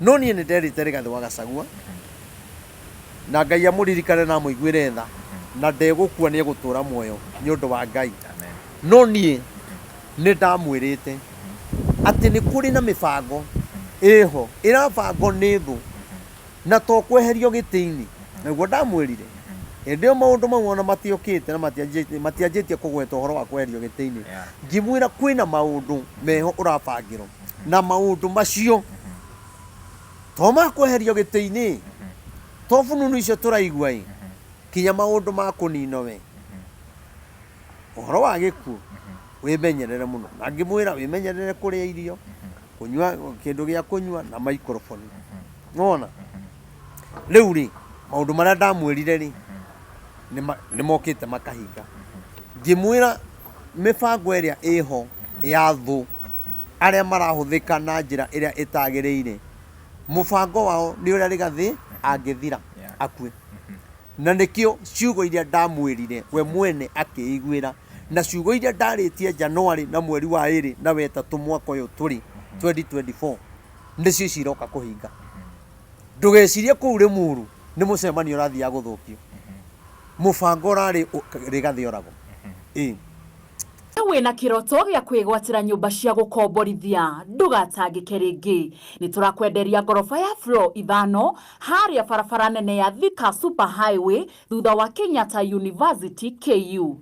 no niĩ nĩ nderĩte Rigathĩ wa Gachagua na Ngai amũririkane na amũiguĩre tha na ndegũkua nĩ egũtũra muoyo nĩ ũndũ wa Ngai no niĩ nĩ ndamwĩrĩte atĩ nĩ kũrĩ na mĩbango ĩho ĩrabangwo nĩ thũ na to kweherio gĩtĩ-inĩ naguo ndamwĩrire hĩndĩ ĩyo maũndũ mau ona matiũkĩte na matianjĩtie kũgweta ũhoro wa kweherio gĩtĩ-inĩ ngĩmwĩra kwĩna maũndũ meho ũrabangĩrwo na maũndũ macio to makweherio gĩtĩ-inĩ to fununu icio tũraigua kinya maũndũ ma kũnino we ũhoro wa gĩkuũ wĩmenyerere mũno na ngĩmwĩra wĩmenyerere kũrĩa irio kunyua kĩndũ gĩa kunyua na microphone nona rĩu rĩ maũndũ marĩa ndamwĩrire rĩ nĩ mokĩte makahinga ngĩmwĩra mĩbango ĩrĩa ĩho ya thũ arĩa marahũthĩka na njĩra ĩrĩa ĩtagĩrĩire mũbango wao nĩ ũrĩa Rigathĩ angĩthira akue na nĩkĩo ciugo iria ndamwĩrire we mwene akĩiguĩra na ciugo iria ndarĩtie Januari na mweri wa 2 na wetatũ mwaka ũyũ tũrĩ 2024 nĩcio ciroka kũhinga ndũgecirie kũu Limuru nĩ mũcemanio ũrathiaga gũthũkio mũbango ũrarĩ Rigathĩ oragwo wĩna kĩroto gĩa kwĩgwatĩra nyũmba cia gũkomborithia ndũgatangĩke rĩngĩ nĩ tũrakwenderia ngoroba ya floor 5 harĩa barabara nene ya Thika Super Highway thutha wa Kenyatta University KU.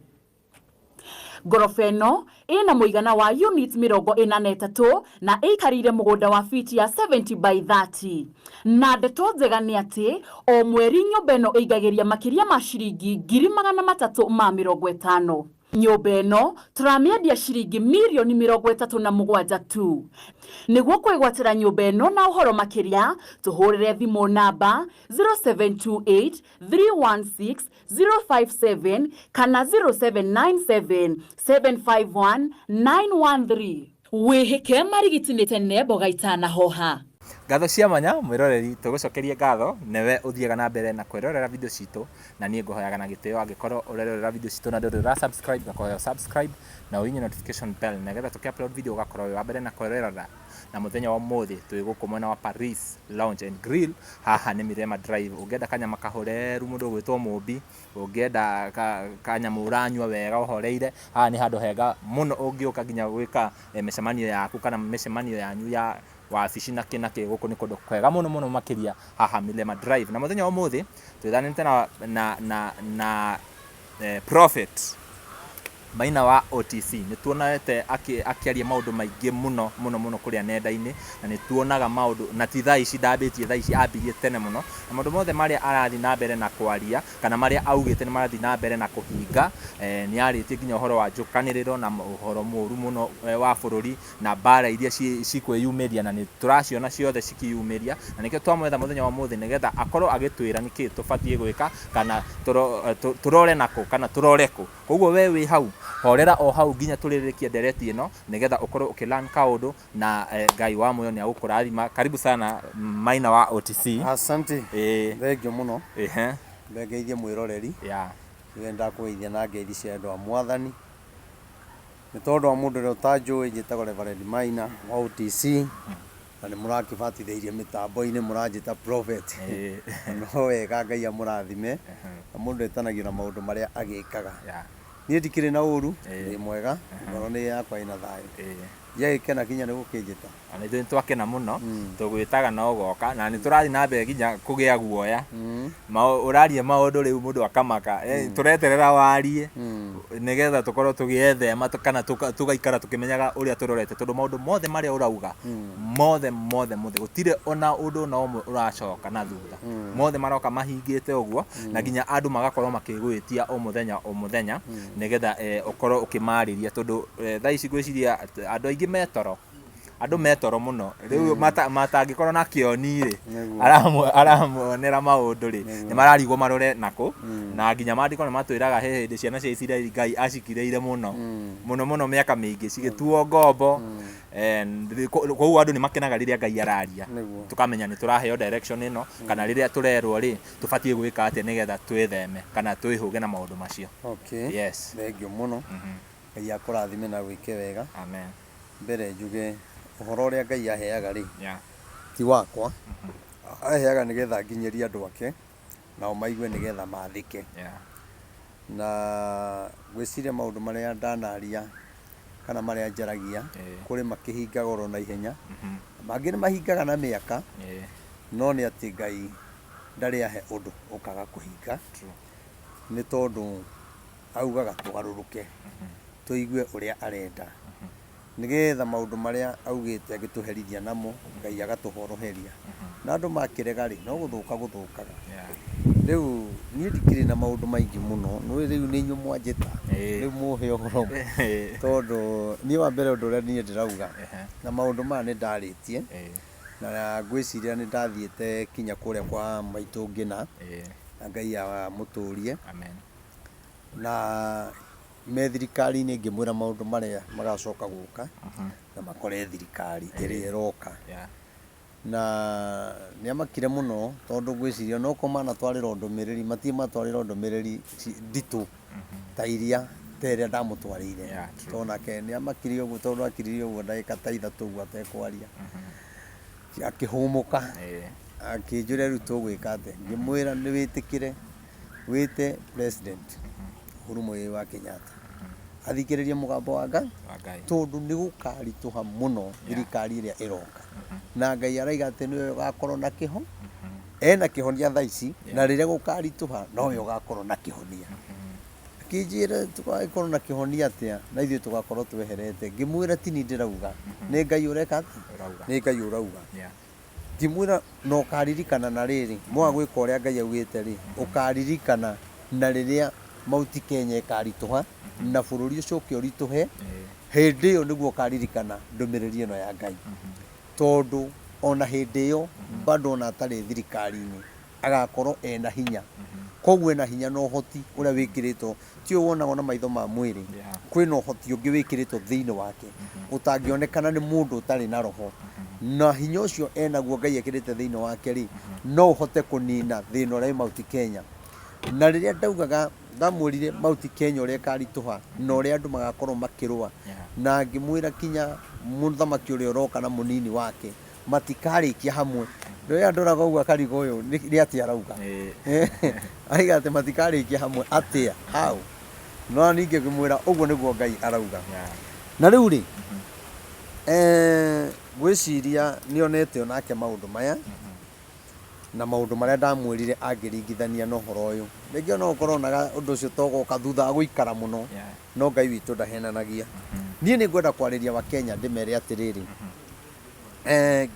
Ngoroba ĩno ĩna mũigana wa unit 43 na ĩikarĩire mũgũnda wa fiti ya 70 by 30 na ndeto njega nĩ atĩ o mweri nyũmba ĩno ĩigagĩria makĩria ma ciringi 350,000. Nyũmba ĩno tũramĩendia ciringi mirioni 37 tu. Nĩguo kwĩgwatĩra nyũmba ĩno na ũhoro makĩria tũhũrĩre thimũ namba 0728 316 057 kana 0797 751 913. Wĩhĩke marigiti tene mboga itanahoha. Ngatho cia manya mwĩroreri tũgũcokerie ngatho newe ũthiaga na mbere na kwĩrorera video citũ na niĩ ngũhoyaga na gĩtĩo angĩkorwo ũrerorera video citũ na ndũrĩ subscribe ngakuhoya subscribe na ũhihinye notification bell nĩgetha tũkĩ-upload video ũgakorwo wĩ wa mbere na kwĩrorera na mũthenya wa ũmũthĩ twĩ gũkũ mwena wa Paris Lounge and Grill haha nĩ Mirema Drive ũngĩenda kanyama kahoreru mũndũ ũgwĩtwo Mũmbi ũngĩenda kanyama ũranyua wega ũhoreire haha nĩ handũ hega mũno ũngĩũka nginya gwĩka mĩcemanio yaku kana mĩcemanio yanyu ya wabici na kĩnakĩ gũkũ nĩ kũndũ kwega mũno makĩria haha Mirema Drive na mũthenya wa ũmũthĩ twĩthanĩte na Prophet Maina wa OTC nĩ tuonete akĩaria maũndũ maingĩ mũno kũrĩa nenda-inĩ na nĩ tuonaga maũndũ na ti thaa ici ndambĩtie thaa ici ambirie tene mũno na maũndũ mothe marĩa arathiĩ na mbere na kwaria kana marĩa augĩte nĩ marathiĩ na mbere na kũhinga nĩ arĩtie nginya ũhoro wa njũkanĩrĩro na ũhoro mũru mũno wa bũrũri na mbara iria cikwĩyumĩria na nĩ tũraciona ciothe cikiyumĩria na nĩkĩo twamwetha mũthenya wa ũmũthĩ nĩgetha akorwo agĩtwĩra nĩkĩ tũbatiĩ gwĩka kana tũrore nakũ kana tũrore kũ koguo we wĩ hau horera o hau nginya tũrĩrĩkie ndereti ĩno nĩgetha ũkorwo ũkĩlearn kaũndũ na Ngai wa muoyo nĩ agũkũrathima. Karibu sana Maina wa OTC. Asante thengio mũno ngeithie mwĩroreri nĩ ndakũgeithia na ngeithi cia andũ a Mwathani nĩ tondũ wa mũndũ ũrĩa ũtanjũĩ njĩtagwo Reverend Maina wa OTC na nĩ mũrakĩbatithĩirie mĩtambo-inĩ mũranjĩta Prophet no wega Ngai amũrathime na mũndũ etanagio na maũndũ marĩa agĩkaga niĩ ndikĩrĩ na ũru ndĩ mwega ngoro nĩ yakwa ĩna thayũ yagĩkena kinya nĩ gũkĩnjĩta na nĩ twakena mũno tũgwĩtaga na ũgoka na nĩ tũrathiĩ na mbere nginya kũgĩa guoya ũraria maũndũ rĩu mũndũ akamaka tũreterera warie nĩgetha tũkorwo tũgĩethema kana tũgaikara tũkĩmenyaga ũrĩa tũrorete tondũ maũndũ mothe marĩa ũrauga mothe gũtirĩ ona ũndũ na ũmwe ũracoka na thutha mothe maroka mahingĩte ũguo na nginya andũ magakorwo makĩgwĩtia o mũthenya nĩgetha ũkorwo ũkĩmarĩria tondũ thaa ici gwĩciria andũ aingĩ andũ metoro mũno rĩu matangĩkorwo na kĩoni-rĩ aramuonera maũndũ rĩ nĩ mararigwo marore nakũ na nginya mandĩko nĩ matwĩraga he hĩndĩ ciana cia Isiraeli Ngai acikirĩire mũno mĩaka mĩingĩ cigĩtuo ngombo koguo andũ nĩ makenaga rĩrĩa Ngai araria tũkamenya nĩ tũraheo direction ĩno kana rĩrĩa tũrerwo rĩ tũbatiĩ gwĩka atĩa nĩgetha twĩtheme kana twĩhũge na maũndũ macio. Yes, thengio mũno Ngai akũrathime na gwĩke wega. Amen. Mbere njuge ũhoro ũrĩa Ngai aheaga rĩ ti wakwa aheaga nigetha nginyeria andu ake nao maigue nigetha mathike na gwiciria maundu maria ndanaria kana maria njaragia kuri makihinga goro na ihenya mangi ni mahingaga na miaka no ni ati Ngai ndari ahe undu ukaga kuhinga ni tondu augaga tugaruruke tuigue uria arenda nigetha maundu maria augite agituherithia namo Ngai agatuhoroheria na andu makirega ri no guthukaga riu ni ndikiri na maundu maingi muno no riu ni nyu mwanjita riu muhe ohoro tondu ni wa mbere undu uria ni ndirauga na maundu ma ni ndaritie na ngwiciria ni ndathiete kinya kuria kwa maitu ngina na Ngai amuturie amen na me thirikari ni ngimwira maundu maria magacoka guka na makore thirikari iri iroka na ni amakire muno tondu ngwiciria no komana twarira ndumiriri matie matwarira ndumiriri nditu ta iria tere ndamutwarire tonake ni amakire uguo tondu akiririe uguo ndagika ta ithatu uguo atekwaria akihumuka akinjura riu tugwika ate ngimwira ni witikire wite president Uhuru wa Kenyatta athikiririe mugambo wa Ngai tondu ni gukarituha muno thirikari iria iroka na Ngai araiga ati niwe ugakorwo na kiho ena kihonia thaici na riria gukarituha nowe ugakorwo na kihonia kijira tugakorwo na kihonia atia na ithuĩ tugakorwo tweherete ngimwira tini ndirauga ni Ngai ureka ati ni Ngai urauga ngimwira no karirikana na riri mwa gwika uria Ngai augite ri ukaririkana na riria mauti Kenya ikarituha na bururi ucio ukiorituhe hindi iyo niguo ukaririkana ndumiriri ino ya Ngai tondu ona hindi iyo bado ona atari thirikari-ini agakorwo ena hinya koguo ena hinya no hoti uria wikiritwo ti wonaga na maitho ma mwiri kwina hoti ungi wikiritwo thiini wake utangionekana ni mundu utari na roho na hinya ucio enaguo Ngai ekirite thiini wake ri no uhote kunina thina uria mauti Kenya na riria ndaugaga ndamwirire mauti Kenya uria karituha na uria andu magakorwo makirua na ngimwira kinya muthamaki uria uroka na munini wake matikarikia hamwe riria ndoraga uguo akarigo uyu ni atia arauga aiga ati matikarikia hamwe atia how no ninge ngimwira uguo niguo Ngai arauga na riu ri gwiciria nionete onake maundu maya na maundu maria ndamwirire angiringithania na uhoro uyu ringi no ukorwo naga undu ucio togoka thutha guikara muno no Ngai witu ndahenanagia nie ni ngwenda kwariria wa Kenya ndimere atiriri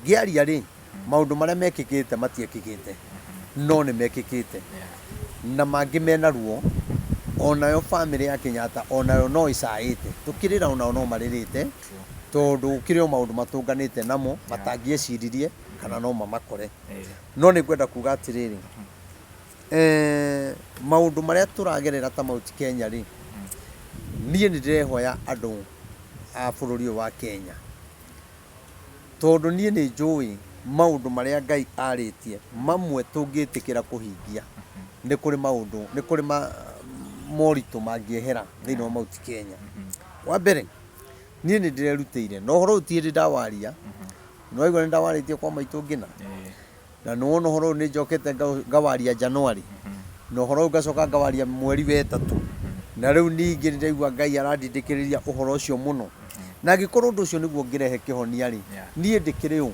ngiaria ri maundu maria mekikite matiekikite no ni mekikite na mangi mena ruo onayo family ya Kenyatta onayo no isaite tukirira onayo no maririte tondu ukireo maundu matunganite namo matangieciririe kana no mamakore no ni ngwenda kuga atiriri maundu maria turagerera ta mauti Kenya ri nie ni ndirehoya andu a bururi wa Kenya tondu nie ni njui maundu maria Ngai aritie mamwe tungitikira kuhingia ni kuri maundu ni kuri moritu mangiehera thiini wa mauti Kenya wa mbere nie ni ndirerutire no horo utiri ndawaria no igwa ndawaritie kwa maitu ngina na no horo ni njokete ngawaria January no horo ngacoka ngawaria mweri wa 3 na riu ningi ndirigwa Ngai arandindikiriria uhoro ucio muno na gikorwo undu ucio niguo ngirehe kihonia ri nie ndikiriu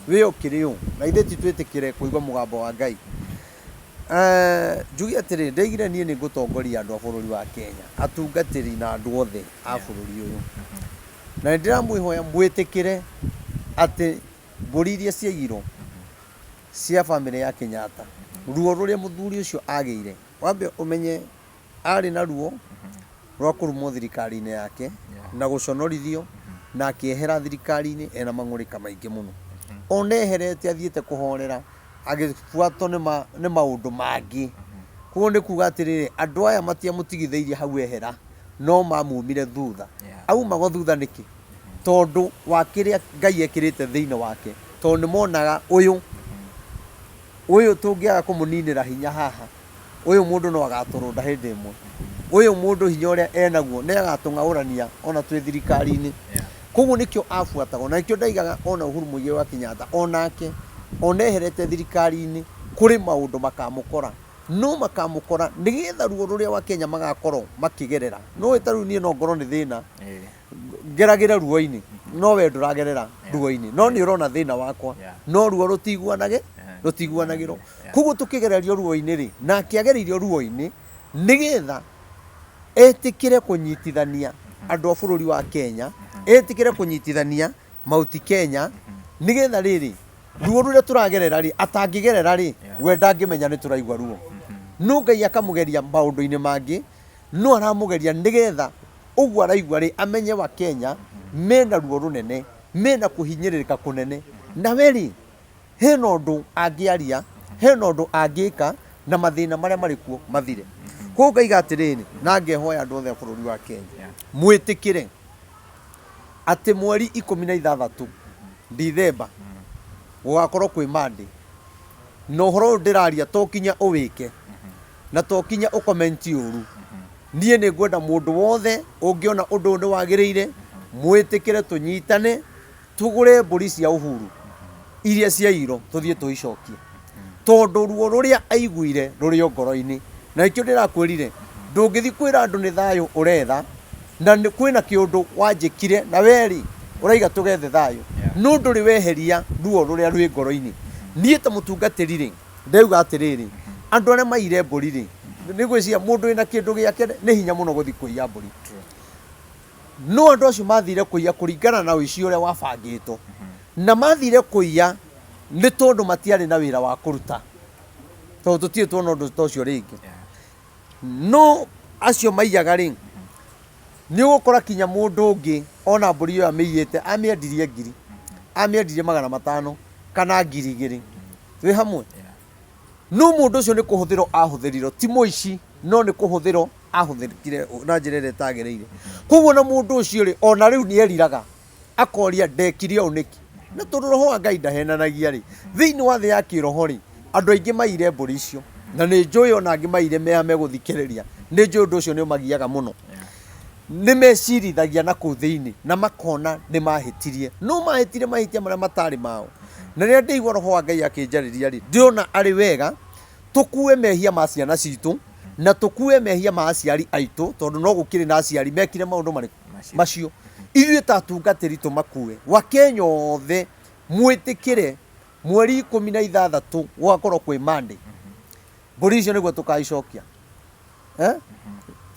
we ukiriu na ithe titwetikire kuigwa mugambo wa Ngai njugi atiri ndeigire nie ni ngutongoria andu a bururi wa Kenya atungatiri na andu othe a bururi uyu na ndiramwihoya mwitikire ati mburi iria ciaigirwo cia family ya Kenyatta ruo ruria muthuri ucio ageire wambe umenye ari na ruo rwa kurumwo thirikari-ini yake na guconorithio na akiehera thirikari-ini ena mang'urika maingi muno oneherete athiete kuhorera agifuatwo ni maundu mangi kuo ni kuga atiriri andu aya matiamutigitheirie hau ehera no mamumire thutha aumago thutha niki tondu wa kiria Ngai ekirite thiini wake tondu monaga uyu tungiaga kumuninira hinya haha uyu mundu no agaturunda hindi imwe uyu mundu hinya uria enaguo ni agatung'aurania ona twi thirikari-ini koguo nikio afuatagwo na nikio ndaigaga ona Uhuru wa Kenyatta onake oneherete thirikari-inĩ kũrĩ maũndũ makamũkora no makamũkora nĩgetha ruo rũrĩa wa Kenya magakorwo makĩgerera no ĩtarũ niĩ no ngorwo nĩ thĩna ngeragĩra ruo-inĩ no we ndũragerera ruo-inĩ no nĩ ũrona thĩna wakwa no ruo rũtiguanagĩrwo koguo tũkĩgererio ruo-inĩ rĩ na akĩagereirio ruo-inĩ nĩgetha etĩkĩre kũnyitithania andũ a bũrũri wa Kenya etĩkĩre kũnyitithania Mount Kenya nĩgetha rĩrĩ ruo rũrĩa tũragerera rĩ atangĩgerera rĩ we ndangĩmenya nĩ tũraigua ruo no Ngai akamũgeria maũndũ-inĩ mangĩ no aramũgeria nĩgetha ũguo araigua rĩ amenye wa Kenya mena ruo rũnene mena kũhinyĩrĩrĩka kũnene na we rĩ hena ũndũ angĩaria hena ũndũ angĩka na mathĩna marĩa marĩ kuo mathire koguo ngaiga atĩrĩrĩ na ngehoya andũ othe a bũrũri wa Kenya mwĩtĩkĩre atĩ mweri 16 Dithemba gũgakorwo kwĩ Monday na ũhoro ũyũ ndĩraria to kinya ũwĩke na to kinya ũkomenti ũru niĩ nĩ ngwenda mũndũ wothe ũngĩona ũndũ ũyũ nĩ wagĩrĩire mwĩtĩkĩre tũnyitane tũgũre mbũri cia Uhuru iria cia iro tũthiĩ tũicokie tondũ ruo rũrĩa aiguire rũrĩ o ngoro-inĩ na ikĩo ndĩrakwĩrire ndũngĩthi kwĩra andũ nĩ thayũ ũretha na kwĩna kĩũndũ wanjĩkire na weri ũraiga tũgethe thayũ no ndũrĩ weheria ruo rũrĩa rwĩ ngoro-inĩ niĩ ta mũtungatĩri rĩ ndauga atĩrĩrĩ andũ arĩa maire mbũri rĩ nĩ gwĩciria mũndũ wĩna kĩndũ gĩake nĩ hinya mũno gũthiĩ kũiya mbũri no andũ acio mathire kũiya kũringana na ũici ũrĩa wabangĩtwo na mathire kũiya nĩ tondũ matiarĩ na wĩra wa kũruta tondũ tũtirĩ tuona ũndũ ta ũcio rĩngĩ no acio maiyaga rĩ nĩ ũgũkora kinya mũndũ ũngĩ ona mbũri ĩyo amĩiyĩte amĩendirie 1000 amĩendirie 500 kana 2000 twĩ hamwe no mũndũ ũcio nĩ kũhũthĩrwo ahũthĩrirwo ti mũici no nĩ kũhũthĩrwo ahũthĩrire na njĩra ĩrĩa ĩtagĩrĩire koguo na mũndũ ũcio rĩ ona rĩu nĩ eriraga akoria ndekire ũũ nĩki na tondũ roho wa Ngai ndahenanagia rĩ thĩinĩ wa thĩ ya kĩroho rĩ andũ aingĩ maire mbũri icio na nĩ njũĩ ona angĩ maire meha megũthikĩrĩria nĩ njũĩ ũndũ ũcio nĩ ũmagiaga mũno nĩ mecirithagia na kũu thĩinĩ na makona nĩ mahĩtirie no mahĩtire mahĩtia marĩa matarĩ mao na rĩrĩa ndĩigua roho wa Ngai akĩnjarĩria rĩ ndĩrona arĩ wega tũkue mehia ma ciana citũ na tũkue mehia ma aciari aitũ tondũ no gũkĩrĩ na aciari mekire maũndũ marĩ macio ithuĩ ta atungatĩri tũmakue wa Kenya othe mwĩtĩkĩre mweri 16 gũgakorwo kwĩ Monday mbũri icio nĩguo tũkaicokia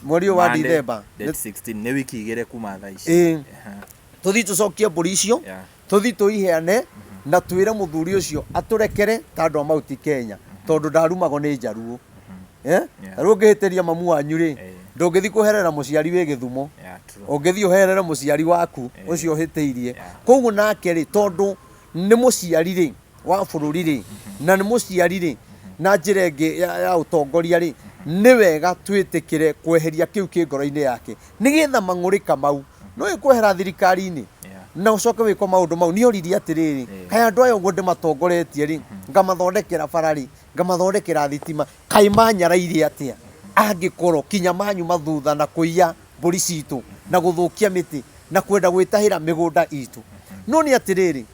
mweri wa Dithemba 16 nĩ wiki igĩrĩ kuma thaa ici tũthiĩ tũcokie mbũri icio tũthiĩ tũiheane na twĩre mũthuri ũcio atũrekere ta andũ a Mount Kenya tondũ ndarumagwo nĩ njaruo tarĩu ũngĩhĩtĩria mamu wanyu rĩ ndũngĩthi kũherera mũciari wĩ Gĩthumo ũngĩthi ũherere mũciari waku ũcio ũhĩtĩirie koguo nake rĩ tondũ nĩ mũciari rĩ wa bũrũri rĩ na nĩ mũciari rĩ na njĩra ĩngĩ ya ũtongoria rĩ nĩ wega twĩtĩkĩre kweheria kĩu kĩ ngoro-inĩ yake nĩgetha mang'ũrĩka mau no ĩkwehera thirikari-inĩ na ũcoke wĩkwo maũndũ mau nĩ oririe atĩrĩrĩ kaĩ andũ aya ũguo ndĩmatongoretie rĩ ngamathondekera bara rĩ ngamathondekera thitima kaĩ manyarairie atĩa angĩkorwo kinya manyu mathutha na kũiya mbũri citũ na gũthũkia mĩtĩ na kwenda gwĩtahĩra mĩgũnda itũ no nĩ atĩrĩrĩ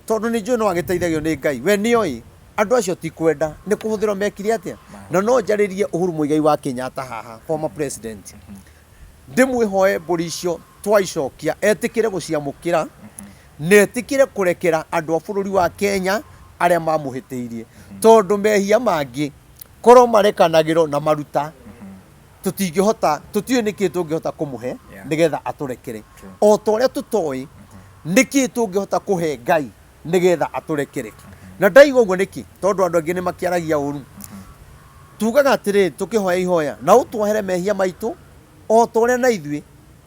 tondũ nĩ njũĩ no agĩteithagio nĩ Ngai we nĩoĩ andũ acio ti kwenda nĩ kũhũthĩrwo mekire atĩa na no njarĩrie Uhuru Muigai wa Kenyatta haha former president ndĩmwĩhoe mbũri icio twaicokia etĩkĩre gũciamũkĩra na etĩkĩre kũrekera andũ a bũrũri wa Kenya arĩa mamũhĩtĩirie tondũ mehia mangĩ korwo marekanagĩrwo na maruta tũtingĩhota tũtiũĩ nĩkĩ tũngĩhota kũmũhe nĩgetha atũrekere o ta ũrĩa tũtoĩ nĩkĩ tũngĩhota kũhe Ngai nĩgetha atũrekere na ndaiga ũguo nĩkĩ tondũ andũ angĩ nĩ makĩaragia ũru tugaga atĩrĩrĩ tũkĩhoya ihoya na ũtwohere mehia maitũ o ta ũrĩa na ithuĩ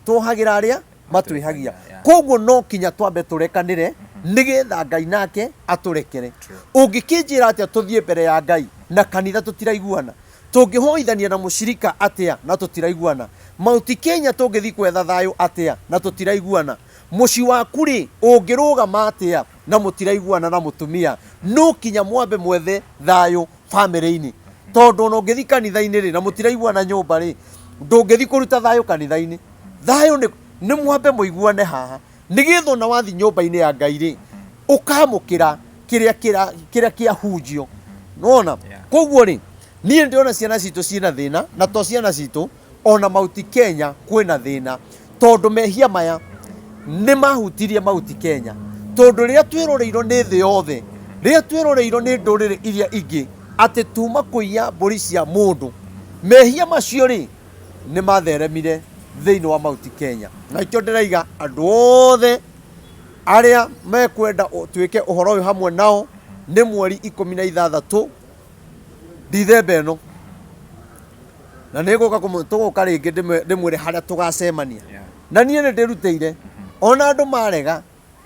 twohagĩra arĩa matwĩhagia koguo no kinya twambe tũrekanĩre nĩgetha Ngai nake atũrekere ũngĩkĩnjĩra atĩa tũthiĩ mbere ya Ngai na kanitha tũtiraiguana tũngĩhoithania na mũcirika atĩa na tũtiraiguana Mount Kenya tũngĩthi kwetha thayũ atĩa na tũtiraiguana mũci waku rĩ ũngĩrũgama atĩa na mũtiraiguana na mũtumia no kinya mwambe mwethe thayũ bamĩrĩ-inĩ tondũ ona ũngĩthi kanitha-inĩ rĩ na mũtiraiguana nyũmba rĩ ndũngĩthi kũruta thayũ kanitha-inĩ thayũ nĩ mwambe mũiguane haha nĩgetha ona wathi nyũmba-inĩ ya Ngai rĩ ũkamũkĩra kiria kia hujio nona koguo ri nie ndiona ciana citu ciina thina na to ciana citu ona Mount Kenya kwina thina tondu mehia maya ni mahutirie Mount Kenya tondu riria twiroreirwo ni thi yothe riria twiroreirwo ni ndurire iria ingi ati tuma kuiya mburi cia mundu mehia macio ri ni matheremire thiini wa Mount Kenya na ikio ndiraiga andu othe aria mekwenda twike uhoro uyu hamwe nao ni mweri 16 Dithemba ino na niguka tuguka ringi ndimwire haria tugacemania na nie ni ndirutire ona andu marega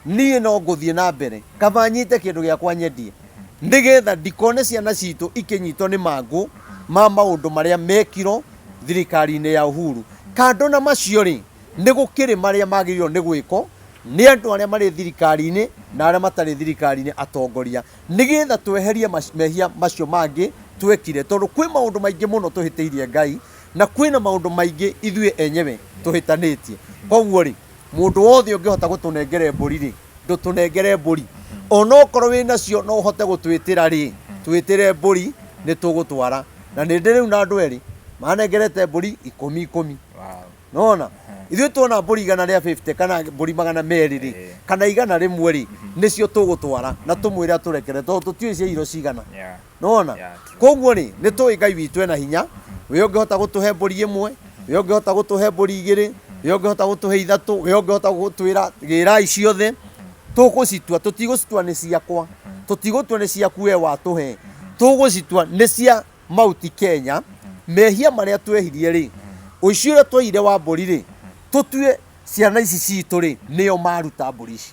nie no nguthie na mbere kaba nyite kindu giakwa nyendie ndigetha ndikone ciana citu ikinyitwo ni mangu ma maundu maria mekiro thirikari-ini ya Uhuru kando na macio ri ni gukiri maria magirirwo ni gwiko ni andu aria mari thirikari-ini na aria matari thirikari-ini atongoria nigetha tweherie mehia macio mangi twekire tondu kwi maundu maingi muno tuhitiirie Ngai na kwina maundu maingi ithue enyewe tuhitanitie koguo ri mundu wothe ungihota gutunengere mburi ri ndutunengere mburi ona okorwo wina cio no uhote gutwitira ri twitire mburi ni tugutwara na ni ndiriu na andu eri manengerete mburi 10 nona ithue tuona mburi 150 kana mburi 200 ri kana 100 ri nicio tugutwara na tumwire aturekere tondu tutiui cia iro cigana nona koguo ri ni tui Ngai witu ena hinya we ungihota gutuhe mburi imwe we ungihota gutuhe mburi 2 we ungihota gutuhe 3 we ungihota gutwira girai ciothe tugucitua tutigucitua ni ciakwa tutigutua ni ciaku we watuhe tugucitua ni cia Mount Kenya mehia maria twehirie ri ucio uria twaire wa mburi ri tutue ciana ici citu ri nio maruta mburi ici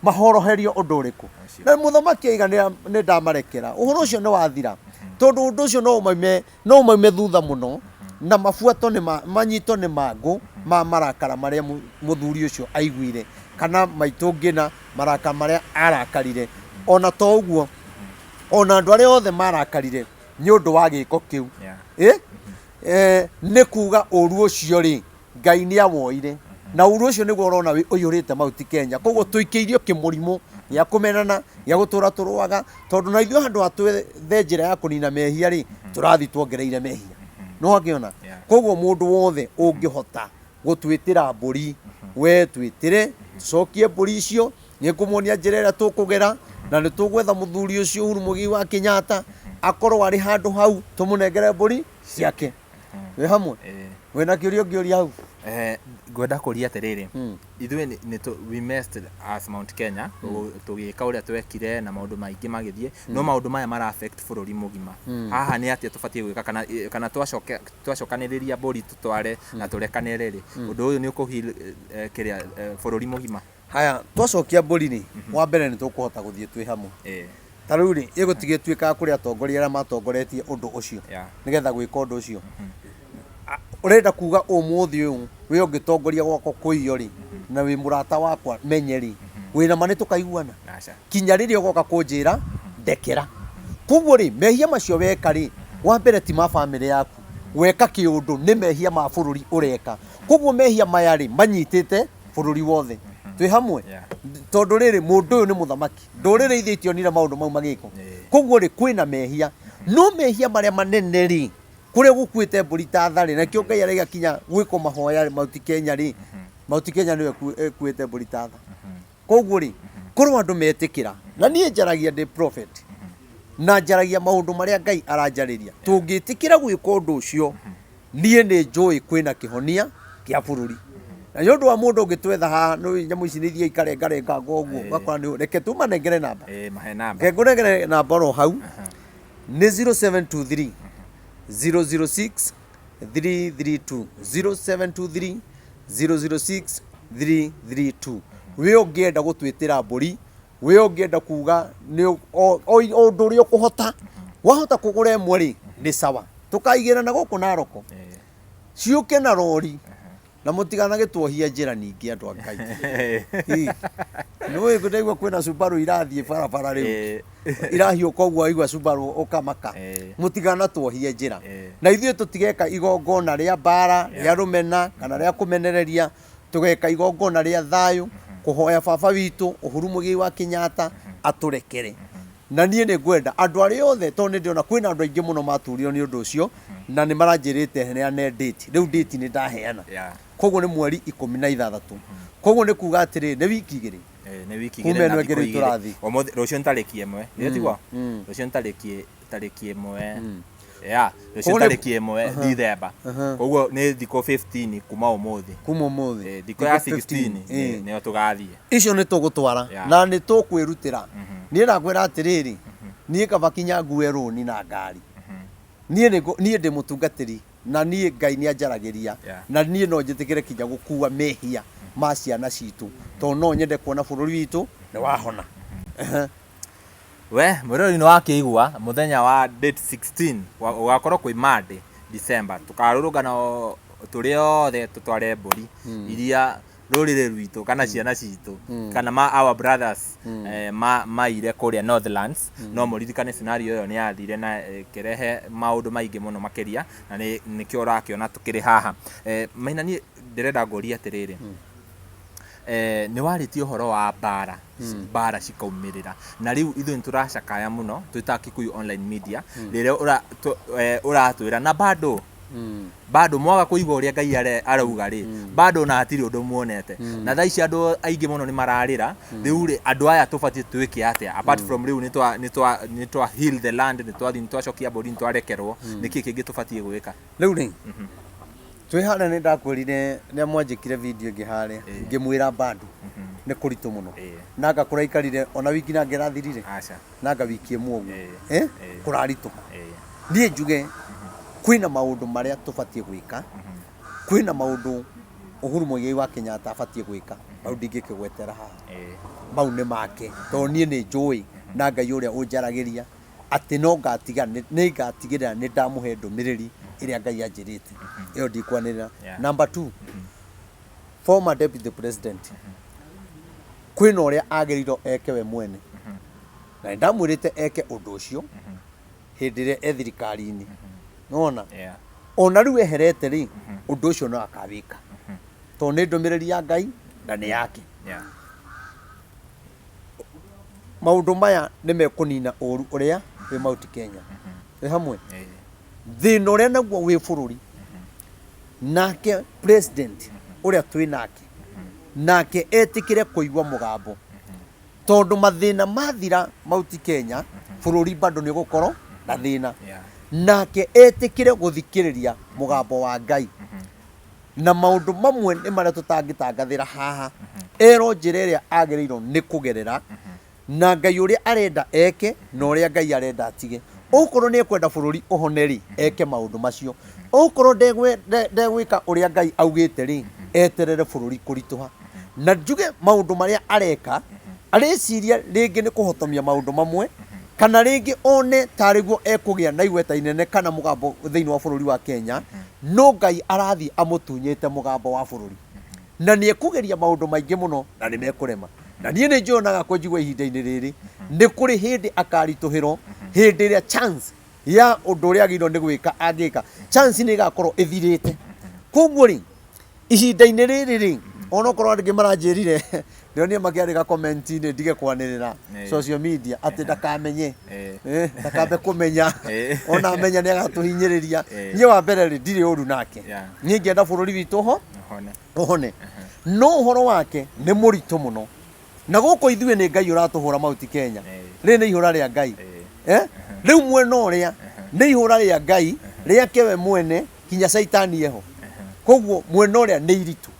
mahoroherio undu uriku na muthamaki aiga ni ndamarekera uhoro ucio ni wathira tondu undu ucio no umaime thutha muno na mafuato ni manyito ni mangu ma marakara maria muthuri ucio aiguire kana maitu ngina maraka maria arakarire ona to uguo ona andu aria othe marakarire ni undu wa giko kiu ni kuga uru ucio ri Ngai ni awoire na uru ucio niguo urona uyurite Mount Kenya koguo tuikeirio kimurimo ya kumenana ya gutura turwaga tondu na ithio handu atwethe njira ya kunina mehia ri turathi tuongereire mehia no akiona koguo mundu wothe ungihota gutwitira mburi we twitire tucokie mburi icio nikumuonia njira iria tukugera na ni tugwetha muthuri ucio Uhuru Muigai wa Kenyatta akorwo ari handu hau tumunengere mburi ciake we hamwe wena kiurio ngioria hau gwenda kuria atiriri ithue ni we messed as Mount Kenya tugika uria twekire na maundu maingi magithie no maundu maya mara affect bururi mugima haha ni atia tubatie gwika kana twacokaniriria mburi tutware na turekanire ri undu uyu ni ukuhil kiria bururi mugima haya twacokia mburi ni wa mbere ni tukuhota guthie twi hamwe tariu ri igutige twika kuria atongoria aria matongoretie undu ucio nigetha gwika undu ucio urenda kuga umuthi uyu we ungitongoria gwako kuiyo ri na wi murata wakwa menyeri wina mane tukaiguana kinya riria ugoka kunjira ndekera koguo ri mehia macio weka ri wa mbere ti ma family yaku weka kiundu ni mehia ma bururi ureka koguo mehia maya ri manyitite bururi wothe twi hamwe tondu riri mundu uyu ni muthamaki ndurire ithitio nira maundu mau magiko koguo ri kwina mehia no mehia maria manene ri kuria gukwite mburi ta thari na kio Ngai araiga kinya gwiko mahoya Mount Kenya ri Mount Kenya niwe kwite mburi ta tha koguo ri korwo andu metikira na nie njaragia ndi prophet na njaragia maundu maria Ngai aranjariria tungitikira gwika undu ucio nie ni njui kwina kihonia kia bururi na yondu wa mundu ungitwetha ha no nyamu ici nithie ikarengarenga ngoguo bakora ni reke tumanengere namba mahe namba ngengere namba ro hau ni 0723 006 332 0723 006 332 we ungienda gutwitira mburi we ungienda kuga ni undu uri ukuhota wahota kugura imwe ri ni sawa tukaigira na guku na roko ciuke na rori na mutigana gitwohia njira ningi andu a Ngai no igutegwa kwina Subaru irathie barabara riu irahio koguo igwa Subaru ukamaka mutigana twohie njira na ithue tutigeka igongona ria bara ria rumena kana ria kumenereria tugeka igongona ria thayu kuhoya baba witu Uhuru Muigai wa Kenyatta aturekere na niĩ nĩ ngwenda andũ arĩa othe tondũ nĩ ndĩrona kwĩna andũ aingĩ mũno maturirwo nĩ ũndũ ũcio na nĩ maranjĩrĩte heane date rĩu date nĩ ndaheana koguo nĩ mweri 16 koguo nĩ kuga atĩrĩ nĩ wiki igĩrĩ nĩ wiki igĩrĩ na thikũ igĩrĩ rũciũ nĩ tarĩki ĩmwe nĩtigwo rũciũ nĩ tarĩki ĩmwe rũciũ tarĩki ĩmwe Dithemba koguo nĩ thikũ 15 kuma ũmũthĩ thikũ ya 16 nĩyo tũgathiĩ icio nĩ tũgũtwara na nĩ tũkwĩrutĩra niĩ nakwĩra atĩrĩrĩ niĩ kaba kinya ngue rũni na ngari niĩ ndĩ mũtungatĩri na niĩ Ngai nĩ anjaragĩria na niĩ no njĩtĩkĩre kinya gũkua mehia ma ciana citũ tondũ no nyende kuona bũrũri witũ nĩ wahona we mwĩrori nĩ wakĩigua mũthenya wa date 16 ũgakorwo kwĩ Monday December tũkarũrũngana tũrĩ othe tũtware mbũri iria rũrĩrĩ rwitũ kana ciana citũ kana our brothers maire kũrĩa Northlands no mũririkane scenario ĩyo nĩ yathire na kĩrehe maũndũ maingĩ mũno makĩria na nĩkĩo ũrakĩona tũkĩrĩ haha Maina niĩ ndĩrenda ngũria atĩrĩrĩ nĩ warĩtie ũhoro wa mbara cikaumĩrĩra na rĩu ithuĩ nĩ tũracakaya mũno twĩta Kikuyu online media rĩrĩa ũratwĩra na bado mwaga kũigua ũrĩa Ngai arauga rĩ bado na hatirĩ ũndũ muonete na thaa ici andũ aingĩ mũno nĩ mararĩra rĩu rĩ andũ aya tũbatiĩ twĩke atĩa apart from rĩu nĩ twa heal the land nĩ twacokia mbũri nĩ twarekerwo nĩkĩ kĩngĩ tũbatiĩ gwĩka rĩu rĩ twĩ hana nĩ ndakwĩrire nĩ mwanjĩkire video ĩngĩ harĩa ngĩmwĩra bado nĩ kũritũ mũno na ngakũra ikarire ona wiki na ngĩrathirire na nga wiki ĩmwe ũguo kũraritũka niĩ njuge kwĩna maũndũ marĩa tũbatiĩ gwĩka kwĩna maũndũ Uhuru Muigai wa Kenyatta abatiĩ gwĩka mau ndingĩkĩgwetera haha mau nĩ make tondũ niĩ nĩ njũĩ na Ngai ũrĩa ũnjaragĩria atĩ no ngatiga nĩ ngatigĩrĩra nĩ ndamũhe ndũmĩrĩri ĩrĩa Ngai anjĩrĩte ĩyo ndikwanĩrĩra number 2 former deputy president kwĩna ũrĩa agĩrĩirwo eke we mwene na ndamwĩrĩte eke ũndũ ũcio hĩndĩ ĩrĩa thirikari-inĩ nona ona rĩu eherete rĩ ũndũ ũcio no akawĩka tondũ nĩ ndũmĩrĩri ya Ngai na nĩ yake maũndũ maya nĩ mekũnina ũru ũrĩa wĩ Mount Kenya wĩ hamwe thĩna ũrĩa naguo wĩ bũrũri nake president ũrĩa twĩ nake etĩkĩre kũigua mũgambo tondũ mathĩna mathira Mount Kenya bũrũri bado nĩ gũkorwo na thĩna nake etĩkĩre gũthikĩrĩria mũgambo wa Ngai na maũndũ mamwe nĩ marĩa tũtangĩtangathĩra haha ero njĩra ĩrĩa agĩrĩirwo nĩ kũgerera na Ngai ũrĩa arenda eke na ũrĩa Ngai arenda atige okorwo nĩ ekwenda bũrũri ũhone rĩ eke maũndũ macio okorwo ndegwĩka ũrĩa Ngai augĩte rĩ eterere bũrũri kũritũha na njuge maũndũ marĩa areka areciria rĩngĩ nĩ kũhotomia maũndũ mamwe kana rĩngĩ one tarĩguo ekũgĩa na igweta inene kana mũgambo thĩinĩ wa bũrũri wa Kenya no Ngai arathi amũtunyĩte mũgambo wa bũrũri na nĩ ekũgeria maũndũ maingĩ mũno na nĩ mekũrema na niĩ nĩ njonaga kũnjigua ihinda-inĩ rĩrĩ nĩ kũrĩ hĩndĩ akaritũhĩrwo hĩndĩ ĩrĩa chance ya ũndũ ũrĩa agĩrĩirwo nĩ gwĩka angĩka chance nĩ ĩgakorwo ĩthirĩte koguo rĩ ihinda-inĩ rĩrĩ rĩ onokorwo andũ maranjĩrire ndĩronire makĩandĩka comment-inĩ ndige kwanĩrĩra social media atĩ ndakamenye ndakambe kũmenya ona amenya nĩ agatũhinyĩrĩria niĩ wa mbere rĩ ndirĩ ũru nake niĩ ngĩenda bũrũri witũ ũhone no ũhoro wake nĩ mũritũ mũno na gũkũ ithuĩ nĩ Ngai ũratũhũra Mount Kenya rĩ nĩ ihũra rĩa Ngai rĩu mwena ũrĩa nĩ ihũra rĩa Ngai rĩake we mwene kinya caitani eho koguo mwena ũrĩa nĩ iritũ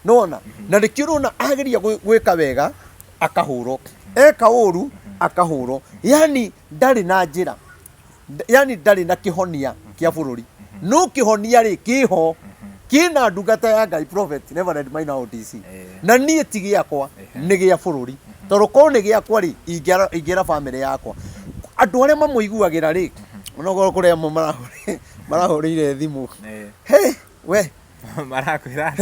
nona na nĩkĩo ũrona ageria gwĩka wega akahũrwo eka ũru akahũrwo yani ndarĩ na njĩra yani ndarĩ na kĩhonia kĩa bũrũri no kĩhonia rĩ kĩho kĩna ndungata ya Ngai prophet Reverend Maina ODC na niĩ ti gĩakwa nĩ gĩa bũrũri tondũ korwo nĩ gĩakwa rĩ ingĩra family yakwa andũ arĩa mamũiguagĩra rĩ onokorwo kũrĩ amwe marahũrĩire thimũ we marakwĩra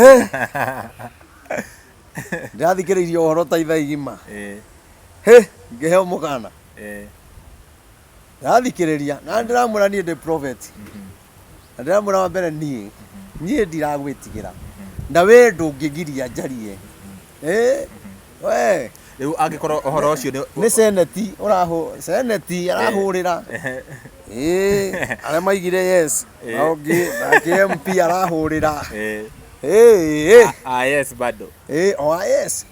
ndathikĩrĩirie ũhoro ta ithaa igima ngĩheo mũkana ndathikĩrĩria na ndĩramwĩra niĩ ndĩ prophet na ndĩramwĩra wa mbere niĩ ndiragwĩtigĩra na we ndũngĩgiria njarie we riu angikorwo uhoro ucio ni seneti seneti arahurira aria maigire yes okay na MP arahurira yes bado yes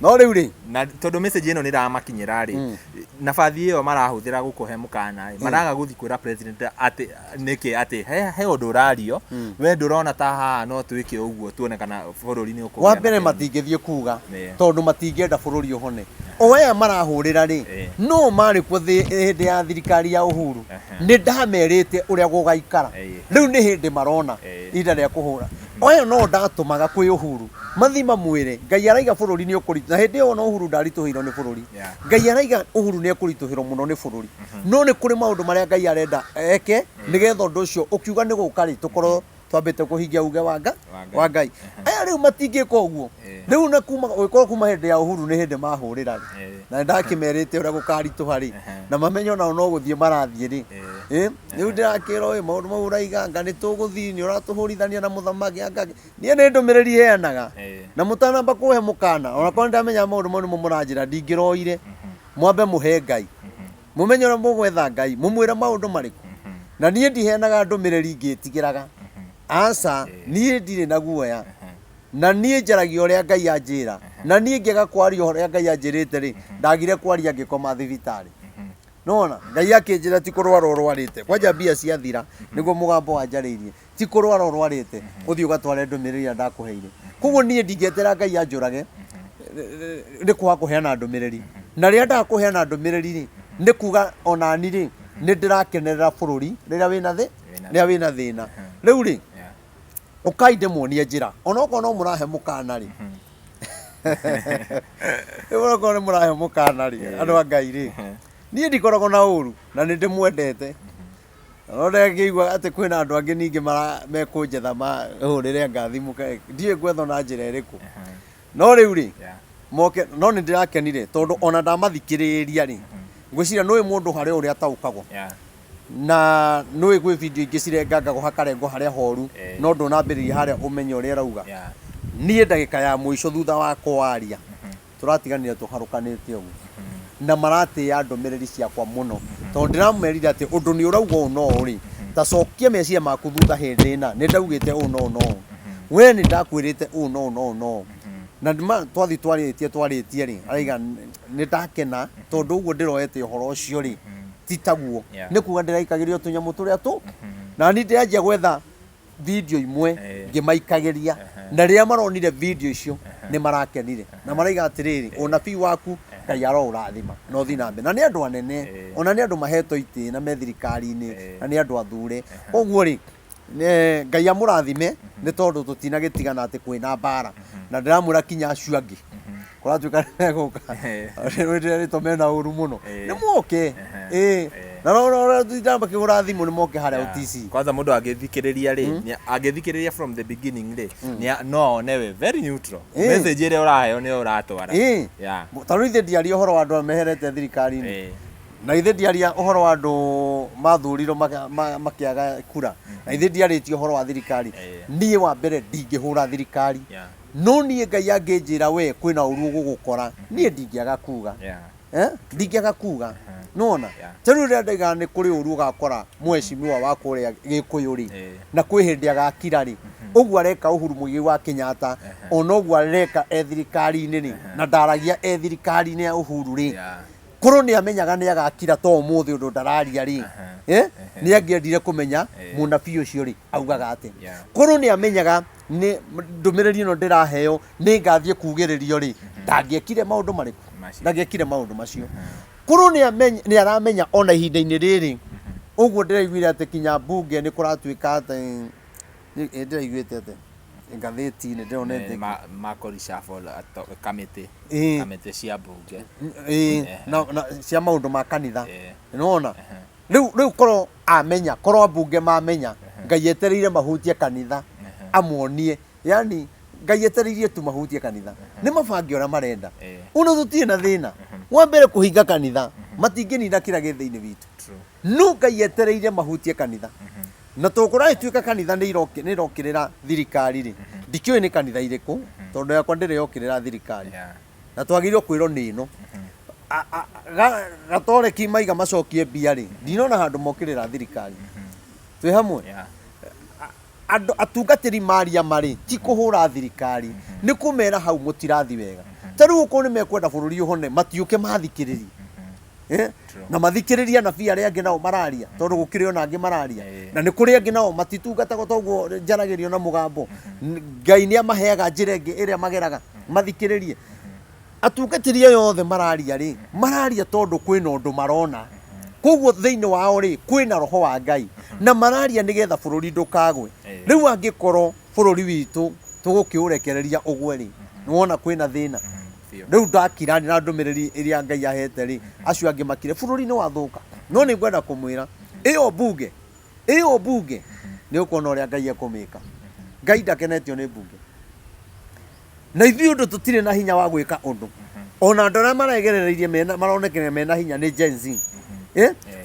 no riu ri na tondu message ino ni ramakinyira ri nabathi iyo marahuthira gukuhe mukana maraga guthi kwira president ati niki ati he undu urario we ndurona ta haha no twike uguo tuone kana bururi ni ukugia wa mbere matingithie kuga tondu matingienda bururi uhone oya marahurira ri no mari ku hindi ya thirikari ya Uhuru ni ndamerite uria gugaikara riu ni hindi marona ida ria kuhura oya no ndatumaga kwi Uhuru mathima mwire ngai araiga bururi ni ukurita hindi iyo no Uhuru ndarituhirwo ni bururi ngai araiga Uhuru ni ekurituhirwo muno ni bururi no ni kuri maundu maria ngai arenda eke nigetha undu ucio ukiuga ni gukari tukorwo twambite kuhingia uge wa ngai aya riu matingika uguo riu na kuma hindi ya Uhuru ni hindi mahurira na ndakimerite uria gukarituha ri na mamenyo nao no guthie marathie ri riu ndirakira maundu mau uraiga nga ni tuguthii ni uratuhurithania na muthamaki nie ni ndumiriri heanaga na mutanamba kuhe mukana ona kwa ndamenya maundu mau ni muranjira ndingiroire mwambe muhe ngai mumenye uria mugwetha ngai mumwira maundu mariku na nie ndiheanaga ndumiriri ngitigiraga asa nie ndire na guoya na nie njaragia uria ngai anjira na nie ngega kwaria uria ngai anjirite ri ndagire kwaria ngikoma thibitari nona ngai akinjira ti kurwara urwarite kwanja mbia ciathira niguo mugambo wanjaririe ti kurwara urwarite uthii ugatware ndumiriri ndakuheire koguo nie ndingetera ngai anjurage ni kwa kuheana ndumiriri na ria ndakuheana ndumiriri ri ni kuga onani ri ni ndirakenerera bururi riria wina thina riu ri ukainde muonie njira onoko no murahe mukana ri onoko no murahe mukana ri andu a ngai ri nie ndikoragwo na uru na ni ndimwendete ore ngiigua ati kwina andu angi ningi mekunjetha mahurire ngathimu ndie gwetho na njira iriku no riu ri moke no ni ndirakenire tondu ona ndamathikiriria ri ngwiciria nui mundu hari uria taukagwo na nui gwi video ingi cirengangagwo hakarengo haria horu no ndunambiriria haria umenye uria rauga nie ndagika ya muico thutha wa kwaria turatiganire tuharukanite ugu na marate ya ndumiriri ciakwa muno tondu ndiramerire ati undu ni urauga uno ri ta cokia meciria maku thutha hindi na ni ndaugite uno we ni ndakwirite uno na ndima twathi twaritie ri araiga ni ndakena tondu uguo ndiroete uhoro ucio ri titaguo ni kuga ndiraikagiria tunyamu turia tu na ni ndianjia gwetha video imwe ngimaikagiria na riria maronire video icio ni marakenire na maraiga atiriri unabii waku ngai aro urathima no thi nambe na ni andu anene ona ni andu maheto iti na methirikari-ini na ni andu athure koguo ri ngai amurathime ni tondu tutinagitigana ati kwina mbara na ndiramwira kinya acio angi kuratuika guka ni tumena uru muno ni moke na no ndamba kigura thimu ni moke haria UTC kwanza mundu agithikiriria ri agithikiriria from the beginning ri no onewe very neutral message ire uraheo ni uratwara taru ithe ndiaria uhoro wa andu meherete thirikari-ini na ithe ndiaria uhoro wa andu mathurirwo makiaga kura na ithe ndiarĩtie uhoro wa thirikari nie wa mbere ndingĩhũra thirikari no nie ngai angĩnjĩra we kwĩna ũru ũgũgũkora nie ndingĩaga kuga ndingĩaga kuga nona tarĩu rĩrĩa ndaiga nĩ kũrĩ ũru ũgakora mwecimiwa wa kũrĩa Gĩkũyũ rĩ na kwĩ hĩndĩ agakira rĩ ũguo areka Uhuru Mũigai wa Kenyatta ona ũguo areka thirikari-inĩ rĩ na ndaragia thirikari-inĩ ya Uhuru rĩ koro ni amenyaga ni agakira to umuthi undu ndararia ri ni angiendire kumenya munabii ucio ri augaga ati koro ni amenyaga ni ndumiriri no ndiraheo ni ngathie kugiririo ri ndangiekire maundu mariku ndangiekire maundu macio koro ni aramenya ona ihinda-ini riri uguo ndiraiguire ati kinya bunge ni kuratuika ati ndiraiguite ati ngatheti-ini ndironete makori shuffle kamiti cia bunge na cia maundu ma kanitha nona riu koro amenya koro bunge mamenya ngai etereire mahutie kanitha amuonie yani ngai etereire tu mahutie kanitha ni mabangi ora marenda uno tutie na thina wa mbere kuhinga kanitha matingĩnina kira gĩthĩ-inĩ witũ no ngai etereire mahutie kanitha na tukura ituika kanitha ni irokirira thirikari ri ndikiwe ni kanitha iriku tondu yakwa ndire yokirira thirikari na twagĩrĩirwo kwĩrwo nĩ ĩno Tareki maiga macokie mbia rĩ ndinona handũ mokĩrĩra thirikari twĩ hamwe andũ atungatĩri maria marĩ ti kũhũra thirikari nĩ kũmera hau mũtirathi wega ta rĩu ũkorwo nĩ mekwenda bũrũri ũhone matiũke mathikĩrĩrie na mathikĩrĩria na bia arĩa angĩ nao mararia tondũ gũkĩrĩ ona angĩ mararia na nĩ kũrĩ angĩ nao matitungataga toguo njaragĩrio na mũgambo Ngai nĩ amaheaga njĩra ĩngĩ ĩrĩa mageraga mathikĩrĩrie atungatĩri yothe mararia rĩ mararia tondũ kwĩna ũndũ marona koguo thĩinĩ wao rĩ kwĩna roho wa Ngai na mararia nĩgetha bũrũri ndũkagwe rĩu angĩkorwo bũrũri witũ tũgũkĩũrekereria ũgwe rĩ nĩwona kwĩna thĩna rĩu ndakira na ndũmĩrĩri ĩrĩa Ngai ahete rĩ acio angĩ makire bũrũri nĩ wathũka no nĩ ngwenda kũmwĩra ĩyo bunge nĩ ũkuona ũrĩa Ngai ekũmĩka Ngai ndakenetio nĩ bunge na ithuĩ ũndũ tũtirĩ na hinya wa gwĩka ũndũ ona andũ arĩa maregerereirie maronekana mena hinya nĩ Gen Z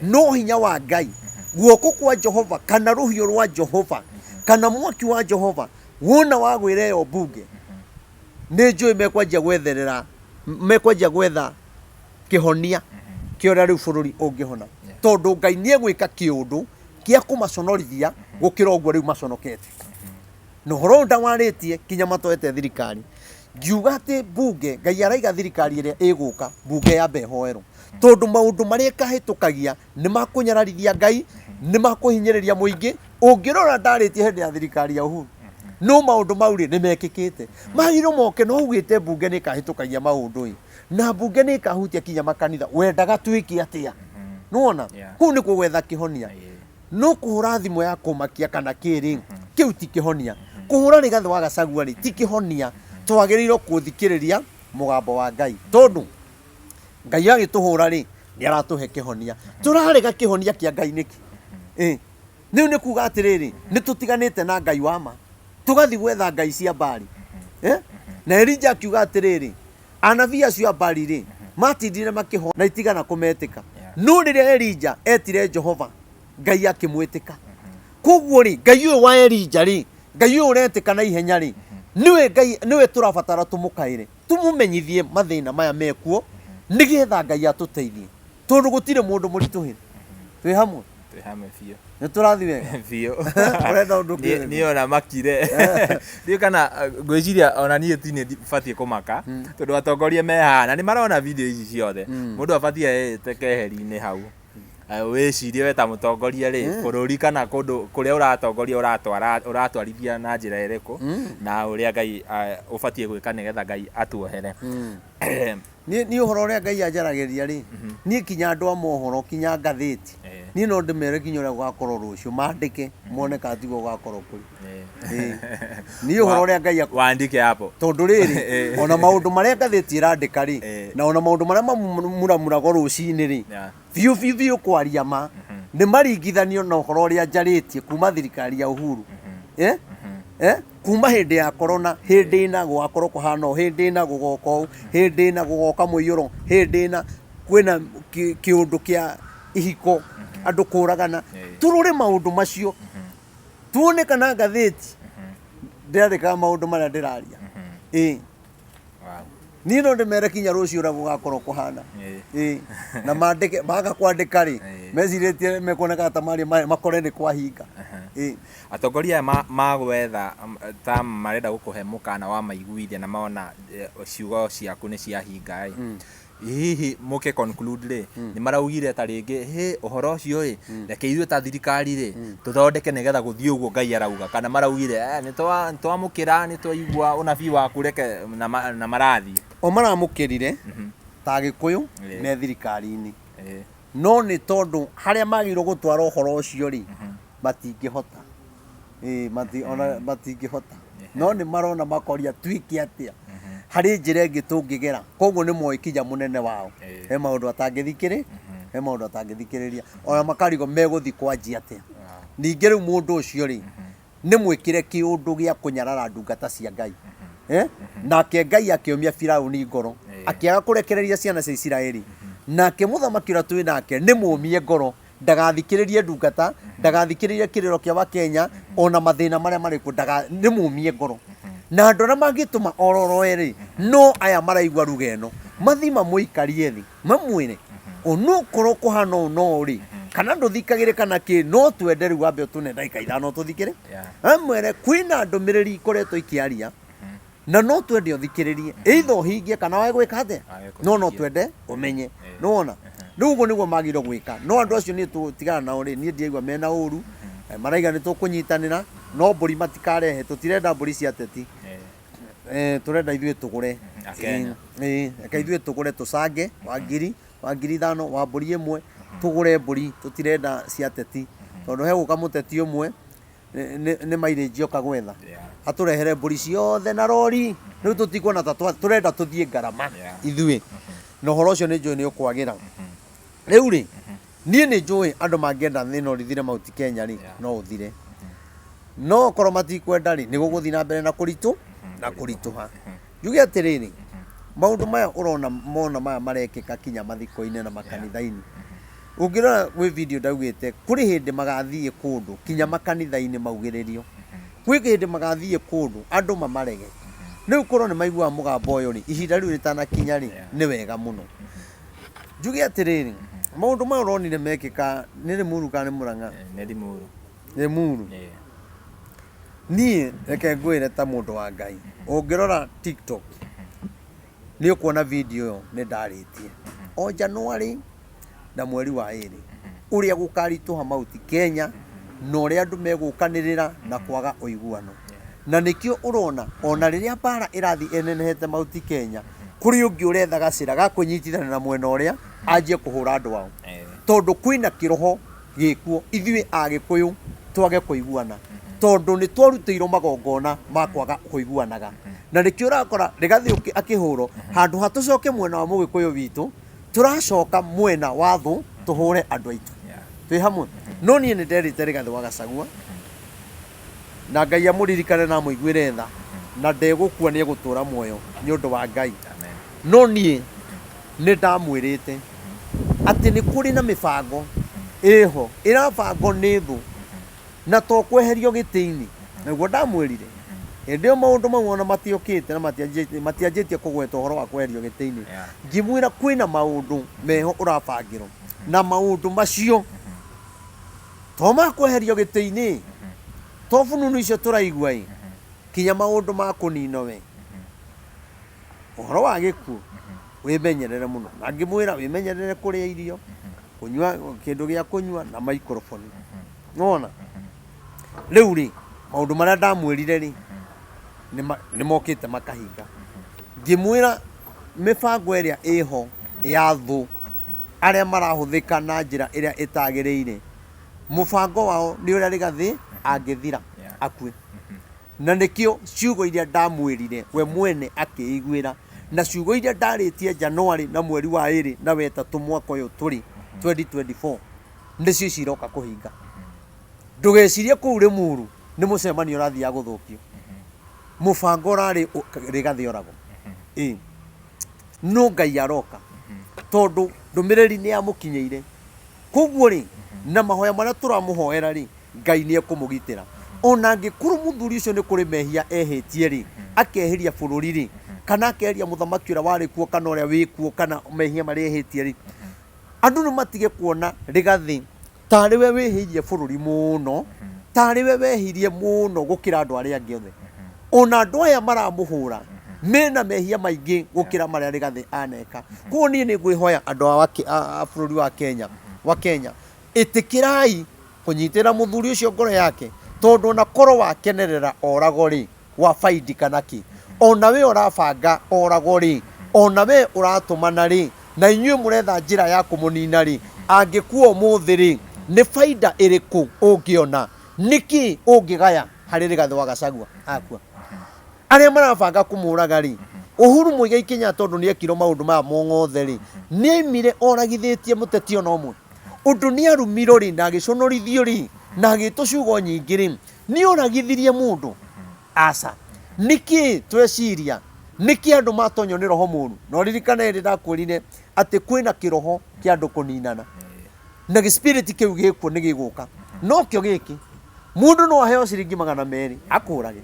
no hinya wa Ngai guoko kwa Jehova kana rũhiũ rwa Jehova kana mwaki wa Jehova wona wagwĩra ĩyo bunge nĩ njũĩ mekwanjia gwetha kĩhonia kĩa ũrĩa rĩu bũrũri ũngĩhona tondũ Ngai nĩ egwĩka kĩũndũ gĩa kũmaconorithia gũkĩra ũguo rĩu maconokete na ũhoro ũyũ ndawarĩtie kinya matwete thirikari ngiuga atĩ bunge Ngai araiga thirikari ĩrĩa ĩgũka bunge yambe ĩhoerwo tondũ maũndũ marĩa ĩkahĩtũkagia nĩ makũnyararithia Ngai nĩ makũhinyĩrĩria mũingĩ ũngĩrora ndarĩtie hĩndĩ ya thirikari ya Uhuru no maũndũ mau rĩ nĩ mekĩkĩte magĩrĩirwo moke no ugĩte bunge nĩ ĩkahĩtũkagia maũndũ na bunge nĩ ĩkahutia kinya makanitha wendaga twĩke atĩa nĩwona kũu nĩ kũgwetha kĩhonia no kũhũra thimũ ya kũmakia kana kĩrĩ kĩu ti kĩhonia kũhũra Rigathĩ wa Gachagua rĩ ti kĩhonia twagĩrĩirwo gũthikĩrĩria mũgambo wa Ngai tondũ Ngai agĩtũhũra rĩ nĩ aratũhe kĩhonia tũrarega kĩhonia kĩa Ngai nĩkĩ rĩu nĩ kuga atĩrĩrĩ nĩ tũtiganĩte na Ngai wa ma tũgathi gwetha ngai cia mbari na Elijah akiuga atĩrĩrĩ anabii acio a mbari rĩ matindire makĩho na itigana kũmetĩka no rĩrĩa Elijah etire Jehova Ngai akĩmwĩtĩka koguo rĩ Ngai ũyũ wa Elijah rĩ Ngai ũyũ ũretĩka na ihenya rĩ niwe tũrabatara tũmũkaĩre tũmũmenyithie mathĩna maya mekuo nĩgetha Ngai atũteithie tondũ gũtirĩ mũndũ mũritũhĩ twĩ hamwe biũ nĩ tũrathi wega biũ ũrenda ũndũ kĩrĩ niĩ ona makire ndiũ kana ngwĩciria ona niĩ ti nĩ batiĩ kũmaka tondũ atongoria me haha na nĩ marona video ici ciothe mũndũ abatiĩ aete keheri-inĩ hau wĩcirie we ta mũtongoria rĩ bũrũri kana kũndũ kũrĩa ũratongoria ũratwarithia na njĩra ĩrĩkũ na ũrĩa Ngai ũbatiĩ gwĩka nĩgetha Ngai atuohere niĩ ũhoro ũrĩa Ngai anjaragĩria rĩ niĩ kinya andũ a mohoro kinya ngathĩti niĩ no ndĩmere kinya ũrĩa gũgakorwo rũciũ mandĩke mone kana tiguo gũgakorwo kũrĩ niĩ ũhoro ũrĩa Ngai wandĩke hapo tondũ rĩrĩ ona maũndũ marĩa ngathĩti ĩrandĩka rĩ na ona maũndũ marĩa mamuramuragwo rũcinĩ rĩ biũ kwaria ma nĩ maringithanio na ũhoro ũrĩa njarĩtie kuma thirikari ya Uhuru kuma hĩndĩ ya corona hĩndĩ ĩna gũgakorwo kũhana ũũ hĩndĩ ĩna gũgoka ũũ hĩndĩ ĩna gũgoka mũiyũro hĩndĩ ĩna kwĩna kĩũndũ kĩa ihiko andũ kũragana tũrore maũndũ macio tuone kana ngathĩti ndĩrandĩkaga maũndũ marĩa ndĩraria niĩ no ndĩmere kinya rũciũ ũrĩa gũgakorwo kũhana na mandĩke maga kwandĩka rĩ mecirĩtie mekuoneka ta makore nĩ kwahinga atongoria magwetha ta marenda gũkũhe mũkana wa maiguithia na maona ciugo ciaku nĩ ciahinga hihi mũke conclude rĩ nĩ maraugire ta rĩngĩ ũhoro ũcio rĩ reke ithuĩ ta thirikari rĩ tũthondeke nĩgetha gũthiĩ ũguo Ngai arauga kana maraugire nĩ twamũkĩra nĩ twaigua ũnabii waku reke na marathiĩ o maramũkĩrire ta Gĩkũyũ me thirikari-inĩ no nĩ tondũ harĩa magĩrĩirwo gũtwara ũhoro ũcio rĩ matingĩhota matingĩhota no nĩ marona makoria twĩke atĩa harĩ njĩra ĩngĩ tũngĩgera koguo nĩ moĩ kinya mũnene wao he maũndũ atangĩthikĩrĩria ona makarigwo megũthiĩ kwanjia atĩa ningĩ rĩu mũndũ ũcio rĩ nĩ mwĩkĩre kĩũndũ gĩa kũnyarara ndungata cia Ngai nake Ngai akĩomia Firaũni ngoro akĩaga kũrekereria ciana cia Isiraeli nake mũthamaki ũrĩa twĩ nake nĩ mũmie ngoro ndagathikĩrĩrie ndungata ndagathikĩrĩrie kĩrĩro kĩa Wakenya ona mathĩna marĩa marĩkuo nĩ mũmie ngoro na andå arä a mangätå ma ororoe no aya maraigua rugeno mathima må ikarie thä mamwä re no korwo kå hana å no rä kana ndå thikagä rä kana kä no twende rä u wambe å tå ne ndagä ithano tå thikä rä amwere kwä na ndå mä rä ri ikoretwo ikä aria na no twende å thikä rä rie either å hingie kana wage gwä ka atä no twende å menye nä wona rä u å guo nä guo magä rwo gwä ka no andå acio nä tå tigana nao rä niä ndiaigua mena å ru maraiga nä tå kå nyitanä ra no mbå ri matikarehe tå tirenda mbå ri cia teti tå renda ithuä tå gå re reka ithuä tå gå re tå cange wa ngiri 5,000 wa mbå ri ä mwe tå gå re mbå ri tå tirenda cia teti tondå he gå ka må teti å mwe nä mairä njioka gwetha atå rehere mbå ri ciothe na rori rä u tå tikuona ta tå renda tå thiä ngarama ithuä na å horo å cio nä njå nä å kwagä ra rä u rä niä nä njå andå mangäenda thä no rä thire mauti Kenya rä no å thire no korwo matikwenda rä nä gå gå thiä na mbere na kå ritå na kå ritå ha njuge atä rä rä maå ndå maya å rona mona maya marekä ka kinya mathiko-inä na makanitha-inä å ngä rora gwä video ndaugä te kå rä hä ndä magathiä kå ndå kinya makanitha-inä maugä rä rio gwä hä ndä magathiä kå ndå andå mamarege rä u korwo nä maiguaga må gambo å yå rä ihinda rä u rä tanakinya rä nä wega må no njuge atä rä rä maå ndå maya å ronire mekä ka nä rä muru kana nä må ranga nä muru niä reke ngwä re ta må ndå wa Ngai å ngä rora TikTok nä å kuona video ä yo nä ndarä tie o Januari na mweri wa ä rä å rä a gå karitå ha mauti Kenya na å rä a andå megå kanä rä ra na kwaga å iguano na nä kä o å rona ona rä rä a mbara ä rathiä änenehete mauti Kenya kå rä å ngä å retha gacä ra gakå nyitithania na mwena å rä a anjie kå hå ra andå ao tondå kwä na kä roho gä kuo ithuä agä kå yå twage kå iguana tondå nä twarutä irwo magongona ma kwaga kå iguanaga na nä kä å rakora rä gathiä akä hå ro handå ha tå coke mwena wa må gä kå yå witå tå racoka mwena wa thå tå hå re andå aitå twä hamwe no niä nä nderä te rä gathä wa Gachagua na Ngai amå ririkane na må iguä re tha na ndegå kua nä egå tå ra muoyo nä å ndå wa Ngai no niä nä ndamwä rä te atä nä kå rä na mä bango ä ho ä rabango nä thå na to kweherio gä tä-inä naguo ndamwä rire hä ndä ä yo maå ndå mau ona matiå kä te na matianjä tie kå gweta å horo wa kweherio gä tä-inä ngimwä ra kwä na maå ndå meho å rabangä rwo na maå ndå macio to makweherio gä tä-inä to bununu icio tå raigua kinya maå ndå ma kå nino we å horo wa gä kuo wä menyerere må no na ngä mwä ra wä menyerere kå rä a irio kå nyua kä ndå gä a kå nyua na microphone nona rä u rä maå ndå marä a ndamwä rire rä nä mokä te makahinga ngä mwä ra mä bango ä rä a ä ho ya thå arä a marahå thä ka na njä ra ä rä a ä tagä rä ire må bango wao nä å rä a rä gathä angä thira akuä na nä kä o ciugo iria ndamwä rire we mwene akä iguä ra na ciugo iria ndarä tie Januari na mweri wa ä rä na wetatå mwaka å yå tå rä 2024 nä cio ciroka kå hinga ndå gecirie kå u rä muru nä må cemanio å rathiaga gå thå kio må bango å rarä rä gathä orago no Ngai aroka tondå ndå mä rä ri nä yamå kinyä ire koguo rä na mahoya marä a tå ramå hoera rä Ngai nä ekå må gitä ra ona ngä korwo må thuri å cio nä kå rä mehia ehä tie rä akehä ria bå rå ri rä kana akeheria må thamaki å rä a warä kuo kana å rä a wä kuo kana mehia marä ehä tie rä andå nä matige kuona rä gathä tarä we wä hä irie bå rå ri må no tarä we wehirie må no gå kä ra andå arä a angä othe ona andå aya maramå hå ra mena mehia maingä gå kä ra marä a rä gathä aneka koguo niä nä ngwä hoya andå a bå rå ri wa Kenya ä tä kä rai kå nyitä ra må thuri å cio ngoro yake tondå ona korwo wakenerera orago rä wa baidi kana kä ona we å rabanga orago rä ona we å ratå mana rä na inyuä må retha njä ra ya kå må nina rä angä kuo må thä rä nä baida ä rä kå å ngä ona nä kä å ngä gaya harä rä gathä wa Gachagua akua arä a marabanga kå må raga rä Uhuru Muigai Kenyatta tondå nä ekirwo maå ndå maya mothe rä nä aimire oragithä tie må teti ona å mwe å ndå nä arumirwo rä na agä conorithio rä na agä tå ciugo nyingä rä nä oragithirie må ndå aca nä kä tweciria nä kä andå matonywo nä roho må ru no ririkane rä ndakwä rire atä kwä na kä roho kä andå kå ninana na gä spirit kä u gä kuo nä gä gå ka no kä o gä kä må ndå no aheo ciringi 200 akå rage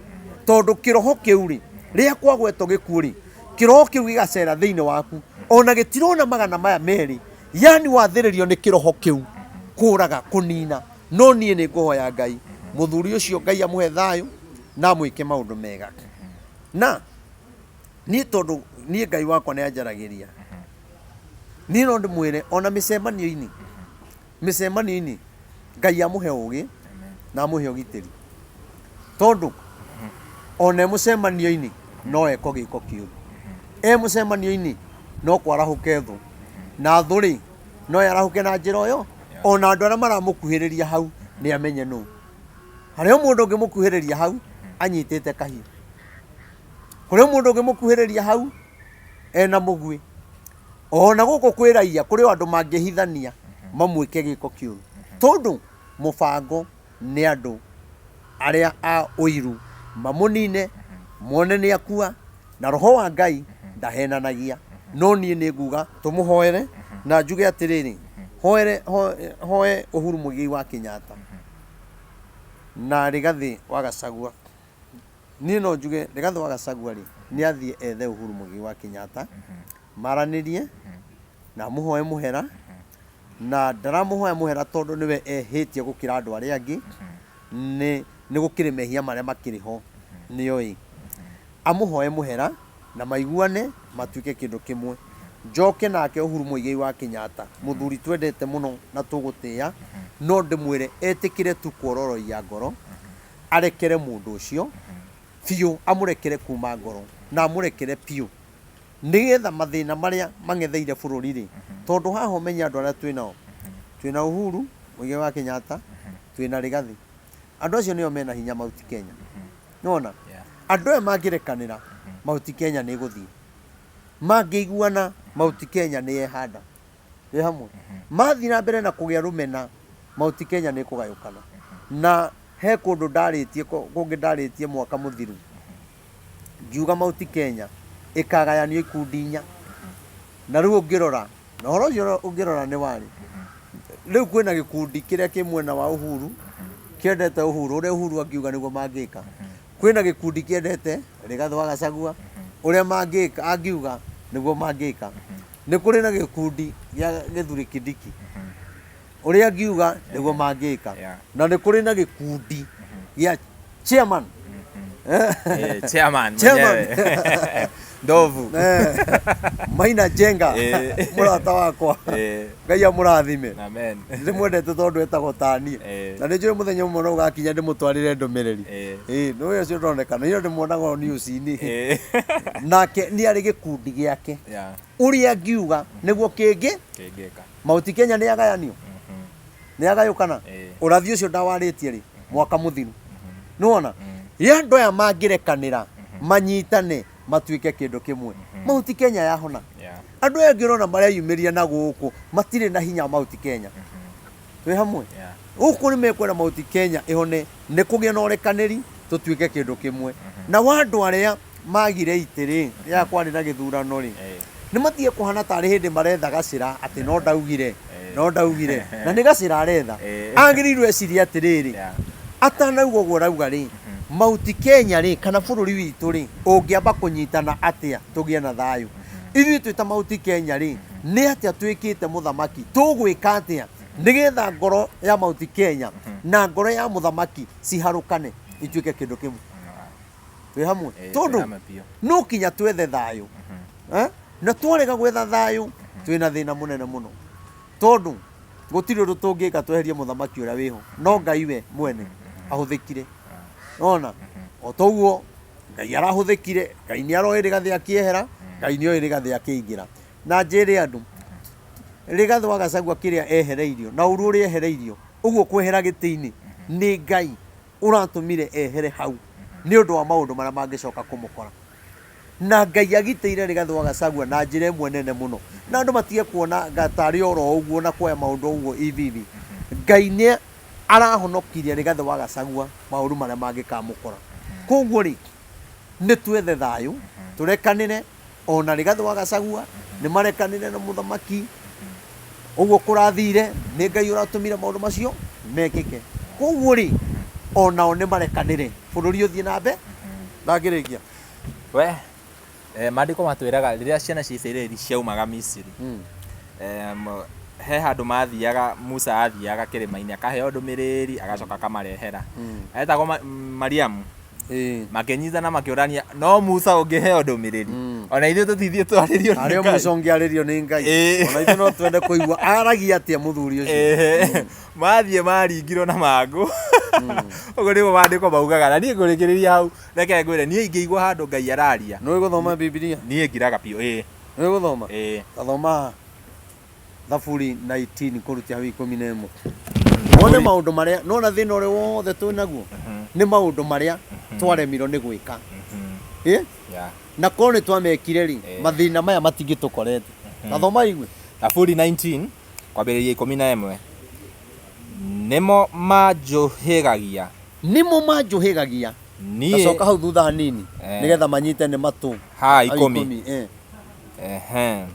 tondu kiroho kiu ri ria kwagwetwo gikuo ri kiroho kiu gigacera thiini waku ona gitirona magana maya meri yani wathiririo ni kiroho kiu kuraga kunina no nie ni nguhoya Ngai muthuri ucio Ngai amuhe thayu na mwike maundu mega na ni tondu nie Ngai wakwa ni anjaragiria ni no ndimwire ona micemanio-ini Ngai amuhe ugi na amuhe ugitiri tondu ona mucemanio-ini no eko giko kiuru mucemanio-ini no kwarahuke thu na thuri no yarahuke na njira yo ona andu aria maramukuhiriria hau ni amenye no hario mundu ungimukuhiriria hau anyitite kahiu kurio mundu ungimukuhiriria hau ena mugwi ona guku kwiraia kuri andu mangihithania mamwike giko kiuru tondu mubango ni andu aria a uiru mamunine muone ni akua na roho wa Ngai ndahenanagia no nie ni nguga tumuhoere na njuge atiriri hoe Uhuru Muigai wa Kenyatta na Rigathi wa Gachagua ni no njuge Rigathi wa Gachagua ri ni athie ethe Uhuru Muigai wa Kenyatta maranirie na muhoe muhera na ndaramuhoya muhera tondu niwe ehitie gukira andu aria angi ni gukire mehia maria makiriho nioi amuhoe muhera na maiguane matuike kindu kimwe njoke nake Uhuru Muigai wa Kenyatta muthuri twendete muno na tugutia no ndimwire etikire tu kuororoia ngoro arekere mundu ucio fiu amurekere kuma ngoro na amurekere piu nigetha mathina maria mangetheire bururi ri tondu haha umenya andu aria twina Uhuru Muigai wa Kenyatta twina Rigathi andu acio nio mena hinya mauti Kenya nona andu aya mangirekanira mauti Kenya ni guthii mangiguana mauti Kenya ni ehanda ni hamwe mathi na mbere na kugia rumena mauti Kenya ni kugayukana na he kundu ndaritie kungi ndaritie mwaka muthiru ngiuga mauti Kenya ikagayanio ikundi inya na riu ungirora na horo ucio ungirora ni wari riu kwina gikundi kiria ki mwena wa Uhuru kiendete Uhuru uria Uhuru akiuga niguo mangika kwina gikundi kiendete Rigathi wa Gachagua uria mangika angiuga niguo mangika ni kuri na gikundi gia Githuri Kindiki uria angiuga niguo mangika na ni kuri na gikundi gia chairman chairman ndovu Maina jenga murata wakwa Ngai amurathime amen ndimwendete tondu etagwo tani na ni njui muthenya umwe no gakinya ndimutwarire ndumiriri no uyo cio ndonekana iyo ndimuonaga news-ini nake ni ari gikundi giake uria angiuga niguo kingika mauti Kenya ni agayanio ni agayukana urathi ucio ndawaritie ri mwaka muthiru nuona yandu aya mangirekanira manyitane matuike kindu kimwe mauti Kenya yahona andu aya ngirona maria yumiria na guku matire na hinya mauti Kenya twi hamwe guku ni mekwenda mauti Kenya ihone ni kugia na urekaniri tutuike kindu kimwe na wandu aria magire itiri ya kwani na githurano ri ni matie kuhana tari hindi maretha Gacira ati no ndaugire na ni Gacira aretha agirirwe eciria atiriri atanauga guo rauga ri mauti Kenya ri kana bururi witu ri ungiamba kunyitana atia tugie na thayu ithui twita mauti Kenya ri ni atia twikite muthamaki tugwika atia nigetha ngoro ya mauti Kenya na ngoro ya muthamaki ciharukane ituike kindu kimwe twi hamwe tondu no kinya twethe thayu na twarega gwetha thayu twina thina munene muno tondu gutiri undu tungika tweherie muthamaki uria wiho no Ngai we mwene ahuthikire ona otoguo Ngai arahuthikire Ngai ni aroe Rigathi akiehera Ngai ni oe Rigathi akiingira na njire andu Rigathi wa Gachagua kiria ehereirio na uru uria ehereirio uguo kwehera giti-ini ni Ngai uratumire ehere hau ni undu wa maundu maria mangicoka kumukora na Ngai agiteire Rigathi wa Gachagua na njire imwe nene muno na andu matige kuona gatari oro uguo na kwa maundu uguo ivivi Ngai ni arahonokirie Rigathi wa Gachagua maundu maria mangikamukora koguo ri ni twethe thayu turekanire ona Rigathi wa Gachagua ni marekanire na muthamaki uguo kurathire ni Ngai uratumire maundu macio mekike koguo ri ona one marekanire bururi uthie na mbe ndangĩrĩkia we maandĩko matwĩraga rĩrĩa ciana cia Isiraeli ciaumaga Misiri he handũ mathiaga Musa athiaga kĩrĩma-inĩ akaheo ndũmĩrĩri agacoka akamarehera etagwo Mariamu makĩnyitana makĩũrania no Musa ũngĩheo ndũmĩrĩri ona ithuĩ tũtithie twarĩrio nĩ Ngai Musa ũngĩarĩrio nĩ Ngai ona ithuĩ no twende kũigua aragia atĩa mũthuri ũcio mathiĩ maringirwo na mangũ ũguo nĩguo maandĩko maugaga na niĩ ngũrĩkĩrĩria hau reke ngwĩre niĩ ingĩigua handũ Ngai araria nĩũĩ gũthoma Bibilia niĩ ngiraga biũ nĩũĩ gũthoma gathoma Thaburi 19 kũrutia hau 11 wone maũndũ marĩa nona thĩna ũrĩa wothe twĩ naguo nĩ maũndũ marĩa twaremirwo nĩ gwĩka na korwo nĩ twamekire rĩ mathĩna maya matingĩtũkorete gathoma igue Thaburi 19 kwambĩrĩria 11 nĩmo manjũhĩgagia gacoka hau thutha hanini nĩgetha manyite nĩ matũ ha 10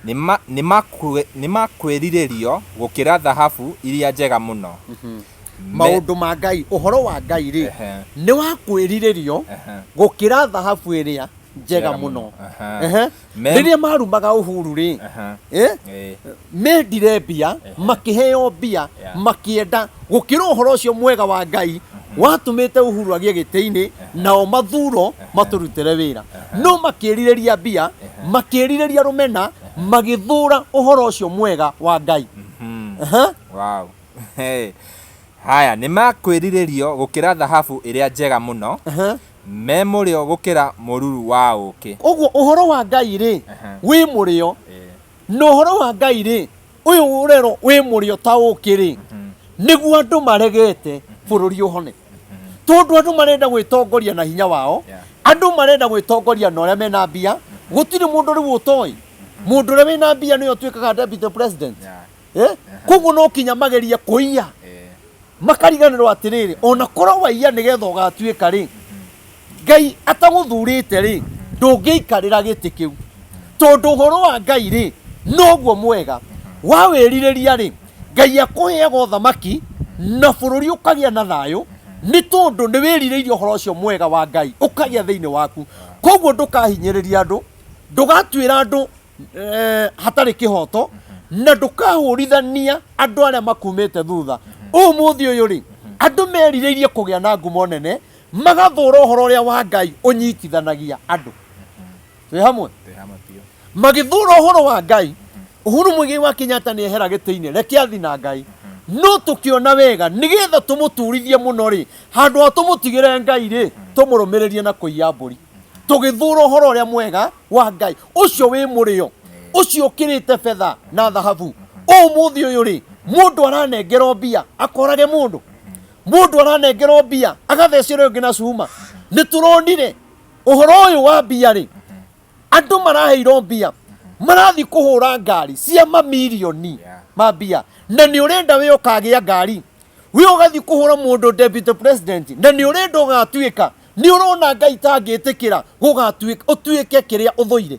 nĩ makwĩrirĩrio gũkĩra thahabu iria njega mũno maũndũ ma Ngai ũhoro wa Ngai rĩ nĩ wa kwĩrirĩrio gũkĩra thahabu ĩrĩa njega mũno rĩrĩa marumaga Uhuru rĩ mendire mbia makĩheo mbia makĩenda gũkĩra ũhoro ũcio mwega wa Ngai watũmĩte Uhuru agĩe gĩtĩ-inĩ nao mathuro matũrutĩre wĩra no makĩrirĩria mbia makĩrirĩria rũmena magĩthũra ũhoro ũcio mwega wa Ngai wow haya nĩ makwĩrirĩrio gũkĩra thahabu ĩrĩa njega mũno me mũrĩo gũkĩra mũruru wa ũkĩ ũguo ũhoro wa Ngai rĩ wĩ mũrĩo na ũhoro wa Ngai rĩ ũyũ ũrero wĩ mũrĩo ta ũkĩ rĩ nĩguo andũ maregete bũrũri ũhone tondũ andũ marenda gwĩtongoria na hinya wao andũ marenda gwĩtongoria na ũrĩa mena mbia gũtirĩ mũndũ rĩu ũtoĩ mũndũ ũrĩa wĩna mbia nĩwe ũtuĩkaga deputy president koguo no kinya mageria kũiya makariganĩrwo atĩrĩrĩ ona korwo waiya nĩgetha ũgatuĩka rĩ Ngai atagũthurĩte rĩ ndũngĩikarĩra gĩtĩ kĩu tondũ ũhoro wa Ngai rĩ noguo mwega wa wĩrirĩria rĩ Ngai akũheaga ũthamaki na bũrũri ũkagĩa na thayũ nĩ tondũ nĩ wĩrirĩirie ũhoro ũcio mwega wa Ngai ũkagĩa thĩinĩ waku koguo ndũkahinyĩrĩria andũ ndũgatuĩra andũ hatarĩ kĩhoto na ndũkahũrithania andũ arĩa makumĩte thutha ũmũthĩ ũyũ rĩ andũ merirĩirie kũgĩa na ngumo nene magathũra ũhoro ũrĩa wa Ngai ũnyitithanagia andũ twĩ hamwe magĩthũra ũhoro wa Ngai Uhuru Mũigai wa Kenyatta nĩ ehera gĩtĩ-inĩ reke athi na Ngai no tũkĩona wega nĩgetha tũmũturithie mũno rĩ handũ ha tũmũtigĩre Ngai rĩ tũmũrũmĩrĩrie na kũiya mbũri tũgĩthũra ũhoro ũrĩa mwega wa Ngai ũcio wĩ mũrĩo ũcio ũkĩrĩte betha na thahabu ũmũthĩ ũyũ rĩ mũndũ aranengerwo mbia akorage mũndũ aranengerwo mbia agathecera ũngĩ na cuma nĩ tũronire ũhoro ũyũ wa mbia rĩ andũ maraheirwo mbia marathi kũhũra ngari cia mamirioni ma mbia na nĩ ũrenda wĩ ũkagĩa ngari wĩ ũgathi kũhũra mũndũ deputy president na nĩ ũrenda ũgatuĩka nĩ ũrona Ngai tangĩtĩkĩra ũtuĩke kĩrĩa ũthũire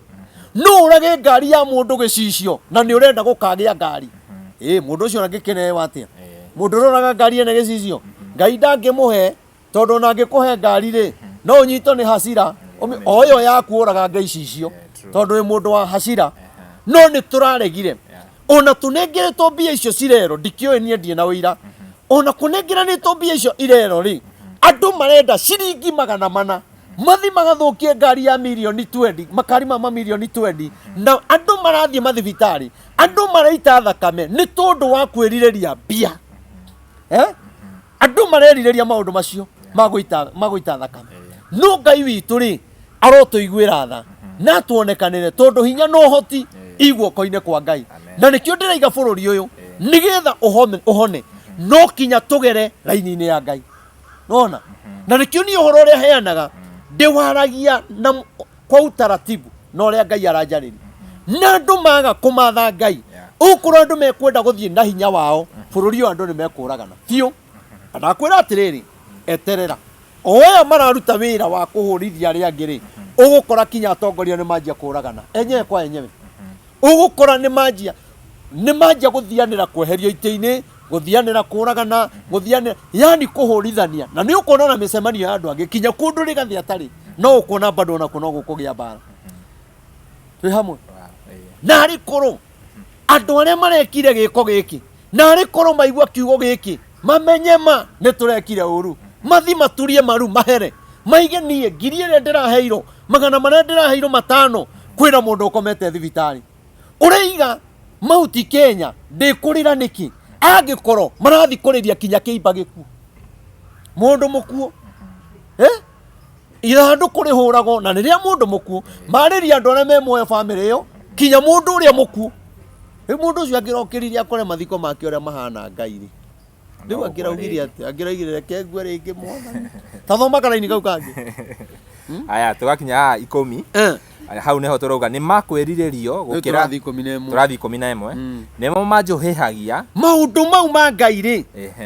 no ũrage ngari ya mũndũ gĩcicio na nĩ ũrenda gũkagĩa ngari mũndũ ũcio angĩkenewa atĩa mũndũ ũroraga ngari ene gĩcicio Ngai ndangĩmũhe tondũ ona angĩkũhe ngari rĩ no ũnyitwo nĩ hasira o ĩyo yaku ũraga Ngai cicio tondũ wĩ mũndũ wa hasira no nĩ tũraregire ona tũnengeretwo mbia icio cirero ndikĩũĩ niĩ ndirĩ na ũira ona kũnengeranĩtwo mbia icio irero rĩ andũ marenda ciringi 400 mathi magathũkie ngari ya milioni 20 makari ma milioni 20 na andũ marathiĩ mathibitarĩ andũ maraita thakame nĩ tondũ wa kwĩrirĩria mbia andũ marerirĩria maũndũ macio magũita thakame no Ngai witũ rĩ arotũiguĩra tha na tuonekanĩre tondũ hinya no ũhoti iguoko-inĩ kwa Ngai na nĩkĩo ndĩraiga bũrũri ũyũ nĩgetha ũhone no kinya tũgere raini-inĩ ya Ngai nona na nĩkĩo niĩ ũhoro ũrĩa heanaga ndĩwaragia na kwa utaratibu na ũrĩa Ngai aranjarĩria na andũ maga kũmatha Ngai ũkorwo andũ mekwenda gũthiĩ na hinya wao bũrũri ũyũ andũ nĩ mekũragana biũ ndakwĩra atĩrĩrĩ eterera o aya mararuta wĩra wa kũhũrithia arĩa angĩ rĩ ũgũkora kinya atongoria nĩ manjia kũragana enyewe kwa enyewe ũgũkora nĩ manjia gũthianĩra kweherio itĩ-inĩ guthianira kuragana guthianira yani kuhurithania na ni ukona na micemanio ya andu angi kinya kundu rigathi atari no ukona bado na kuno gukugia bara twi hamwe na ari koro andu aria marekire giko giki na ari koro maigua kiugo giki mamenye ma ni turekire uru mathi maturie maru mahere maige nie ngiri ire ndiraheiro magana maria ndiraheiro matano kwira mundu ukomete thibitari ureiga mauti Kenya ndikurira niki angikoro marathi kuriria kinya kiimba giku mundu mukuo ithandu kurihurago na niria mundu mukuo mariria andu aria me muoyo family yo kinya mundu uria mukuo mundu ucio angirokiriria akore mathiko make uria mahana ngairi riu angiraugiria ati angiraigire reke ngwe ringi mwana tathoma karaini kau kangi aya tugakinya 10 hau neho turoga ni makwiriririo gukira turathi 11 nimo manjuhihagia maundu mau ma ngairi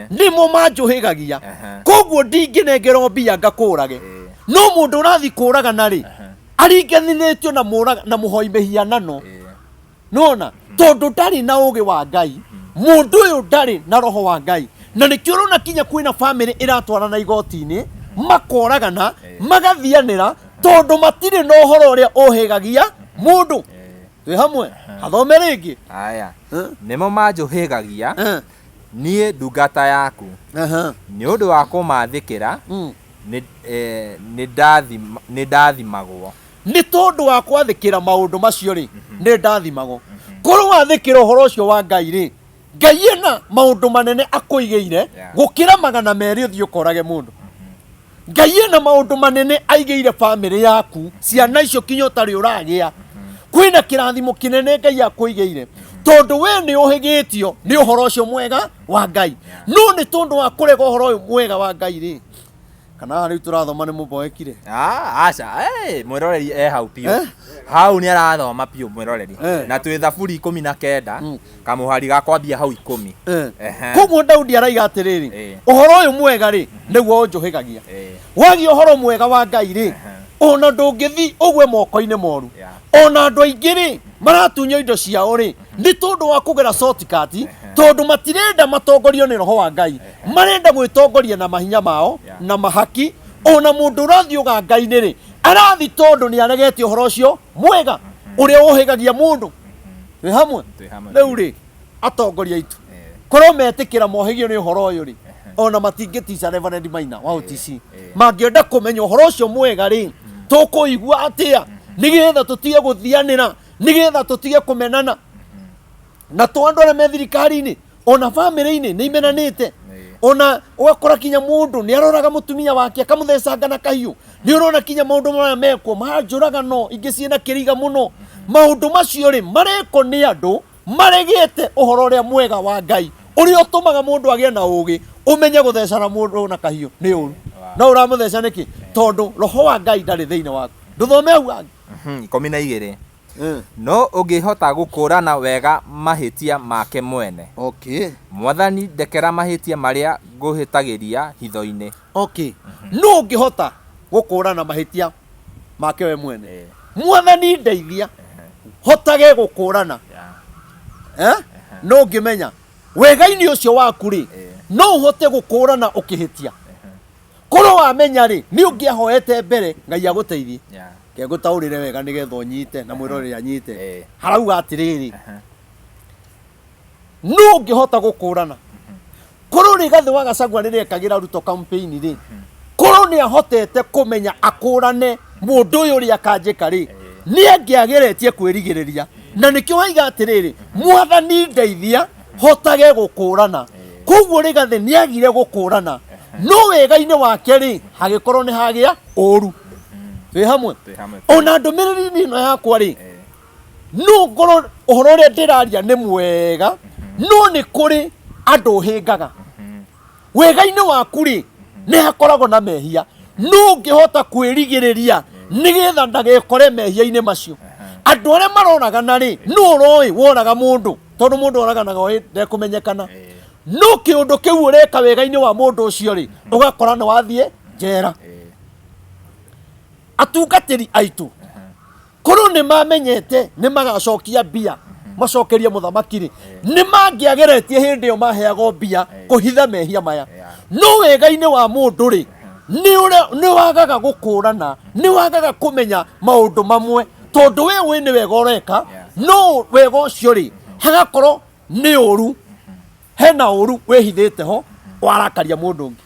nimo manjuhigagia koguo ndinginengerwo mbia ngakurage no mundu urathi kuraga nari aringethinitio na muhoi mihianano nona tondu ndari na ugi wa Ngai mundu uyu ndari na roho wa Ngai na nikio rona kinya kwina family iratwarana igoti-ini makoragana magathianira tondu matire no horo uria uhigagia mundu twi hamwe athome ringi aya nimo manjuhigagia nie ndungata yaku ni undu wa kumathikira ni ndathimagwo ni tondu wa kwathikira maundu macio ri ni ndathimagwo koro wathikira horo ucio wa Ngai ri Ngai ena maundu manene akuigeire gukira magana meri uthio korage mundu Ngai ena maundu manene aigeire family yaku ciana icio kinya utari uragia kwina kirathimo kinene Ngai akuigeire tondu we ni uhigitio ni uhoro ucio mwega wa Ngai no ni tondu wa kurega uhoro uyu mwega wa Ngai ri kana riu turathoma ni muboekire aca mwiroreri hau pio hau ni arathoma pio mwiroreri na twi thaburi 19 kamuhari gakwambia hau 10 koguo Daudi araiga atiriri uhoro uyu mwega ri niguo unjuhigagia wagi uhoro mwega wa Ngai ri ona ndungithi ugwe moko-ini moru ona andu aingi ri maratunya indo ciao ri ni tondu wa kugera shortcut tondu matirenda matongorio ni roho wa Ngai marenda gwitongoria na mahinya mao na mahaki ona mundu urathi uga Ngai-ini ri arathi tondu ni aregete uhoro ucio mwega uria uhigagia mundu wi hamwe riu ri atongoria itu korwo metikira mohigio ni uhoro uyu ri ona matingiticha Reverend Maina wa OTC mangienda kumenya uhoro ucio mwega ri tukuigua atia nigetha tutige guthianira nigetha tutige kumenana na twandu aria me thirikari-ini ona family-ini ni imenanite ona ugakora kinya mundu ni aroraga mutumia wake akamuthecanga na kahiu ni urona kinya maundu maya mekwo manjuragano ingi ciina kiriga muno maundu macio ri mareko ni andu maregete uhoro uria mwega wa Ngai uria utumaga mundu agie na ugi umenye guthecana mundu na kahiu ni uru no uramutheca niki tondu roho wa Ngai ndari thiini waku nduthome hau angi 12 no ungihota gukurana wega mahitia make mwene mwathani ndekera mahitia maria nguhitagiria hitho-ini no ungihota gukurana mahitia make we mwene mwathani ndeithia hotage gukurana no ngimenya wega-ini ucio waku ri no uhote gukurana ukihitia korwo wamenya ri ni ungiahoete mbere Ngai aguteithie ke gutaurire wega nigetha unyite na mwiroreri anyite harauga atiriri no ungihota gukurana korwo Rigathi wa Gachagua riria ekagira Ruto campaign ri korwo ni ahotete kumenya akurane mundu uyu ri akanjika ri ni angiageretie kwirigiriria na nikio waiga atiriri mwathani ndeithia hotage gukurana koguo Rigathi ni agire gukurana no wega-ini wake ri hagikorwo ni hagia uru twi hamwe ona ndumiriri ino yakwa ri no ngorwo uhoro uria ndiraria ni mwega no ni kuri andu hingaga wega-ini waku ri ni hakoragwo na mehia no ngihota kwirigiriria nigetha ndagekore mehia-ini macio andu aria maronagana ri no roi wonaga mundu tondu mundu oraganaga ndekumenyekana no kiundu kiu ureka wega-ini wa mundu ucio ri ugakora ni wathie njera atungatiri aitu korwo ni mamenyete ni magacokia mbia macokerie muthamaki ri ni mangiageretie hindi yo maheago mbia kuhitha mehia maya no wega-ini wa mundu ri ni wagaga gukurana ni wagaga kumenya maundu mamwe tondu we ni wega ureka no wega ucio ri hagakorwo ni uru hena uru wihithite ho warakaria mundu ungi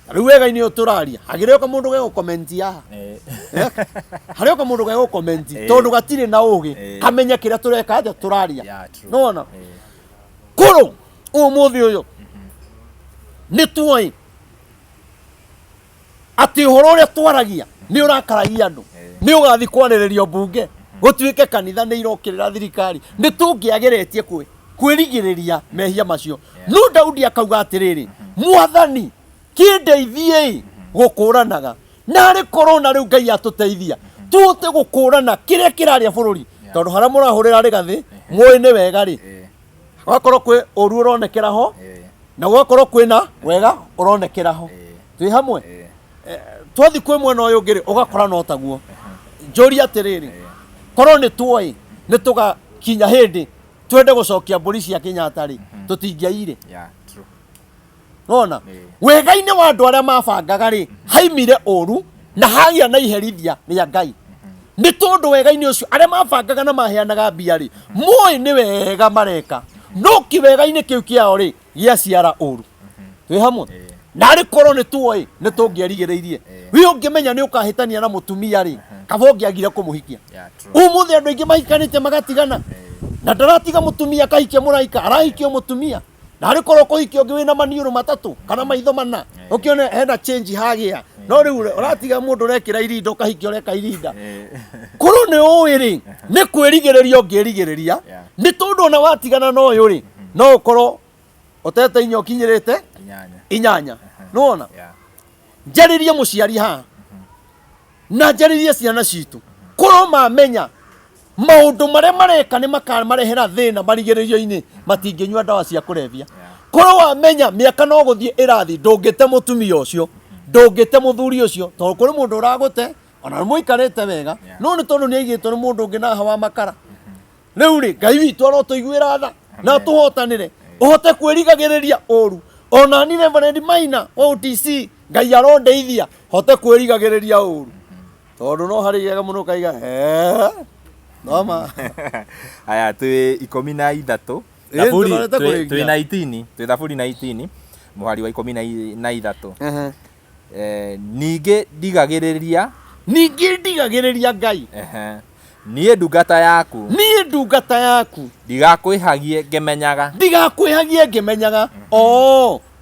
riu wega-ini uyu turaria hagirioka mundu ge gukomenti yaha harioka mundu ge gukomenti tondu gatiri na ugi kamenya kiria tureka aja turaria nona kuru umuthi uyu ni tuoi ati uhoro uria twaragia ni urakaragia andu ni ugathi kwariririo bunge gutuike kanitha ni irokirira thirikari ni tungiageretie kwirigiriria mehia macio no Daudi akauga atiriri mwathani kindeithie gukuranaga nari corona riu Ngai atuteithia tute gukurana kiria kiraria bururi tondu haria murahurira rigathi mwoi ni wega ri wakorwo kwi uru uronekera ho na gwakorwo kwina wega uronekera ho twi hamwe twathi kwi mwena uyu ngiri ugakora no taguo njuri atiriri korwo ni tuoi ni tugakinya hindi twende gucokia mburi cia Kenyatta ri tutingiaire nona wega-ini wa andu aria mabangaga ri haimire uru na hagia na iherithia ria Ngai ni tondu wega-ini ucio aria mabangaga na maheanaga mbia ri moi ni wega mareka no ki wega-ini kiu kiao ri giaciara uru twi hamwe nari korwo ni tuoi ni tungierigiriirie wi ungimenya ni ukahitania na mutumia ri kaba ungiagire kumuhikia umuthi andu aingi mahikanite magatigana na ndaratiga mutumia kahikia muraika arahikio mutumia nari korwo kuhikio ngi wina maniuru matatu kana maitho mana ukione hena change hagia no riu uratiga mundu rekira irindo kahikio reka irinda kuru ni uiri ni kwirigiriria ungirigiriria ni tondu na watigana no uyu ri no ukorwo utete inyo kinyirite inyanya nona njaririe muciari ha na njaririe ciana citu korwo mamenya maundu maria mareka ni makamarehera thina marigiririo-ini matinginyua ndawa cia kurevia korwo wamenya miaka no guthie irathi ndungite mutumia ucio ndungite muthuri ucio tondu kuri mundu uragute ona muikarite wega no ni tondu ni aigitwo ni mundu ungi na hawa makara riu ri Ngai witu arotuiguira tha na tuhotanire uhote kwirigagiriria uru ona ni Reverend Maina wa OTC Ngai arondeithia hote kwirigagiriria uru tondu no hari yega muno kaiga noma aya twi 13 thaburi twi 19 twi thaburi 19 muhari wa 13 ningi ndigagiriria Ngai niĩ ndungata yaku ndigakwĩhagie ngĩmenyaga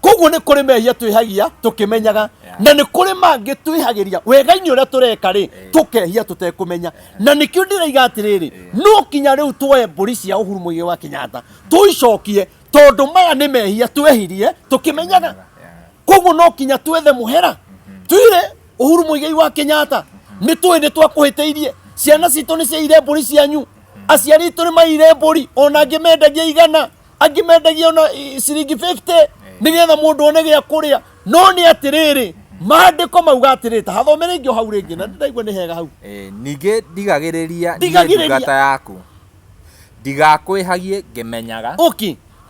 koguo nĩ kũrĩ mehia twĩhagia tũkĩmenyaga na nĩ kũrĩ mangĩ twĩhagĩria wega-ini ũrĩa tũreka rĩ tũkehia tũtekũmenya na nĩkĩo ndĩraiga atĩrĩrĩ no kinya rĩu tuoye mbũri cia Uhuru Muigai wa Kenyatta tũicokie tondũ maya nĩ mehia twehirie tũkĩmenyaga koguo no kinya twethe mũhera twire Uhuru Muigai wa Kenyatta nĩ tũĩ nĩ twakũhĩtĩirie ciana citũ nĩ ciaire mbũri cianyu aciari itũ nĩ maire mbũri ona angĩ mendagia 100 angĩ mendagia ona ciringi 50 nigetha mundu one gĩa kũrĩa no nĩ atĩrĩrĩ maandĩko mauga atĩrĩrĩ ta hathomere ingĩ hau rĩngĩ na ndaigua nĩ hega hau ningĩ ndigagĩrĩria ndungata yaku ndigakwĩhagie ngĩmenyaga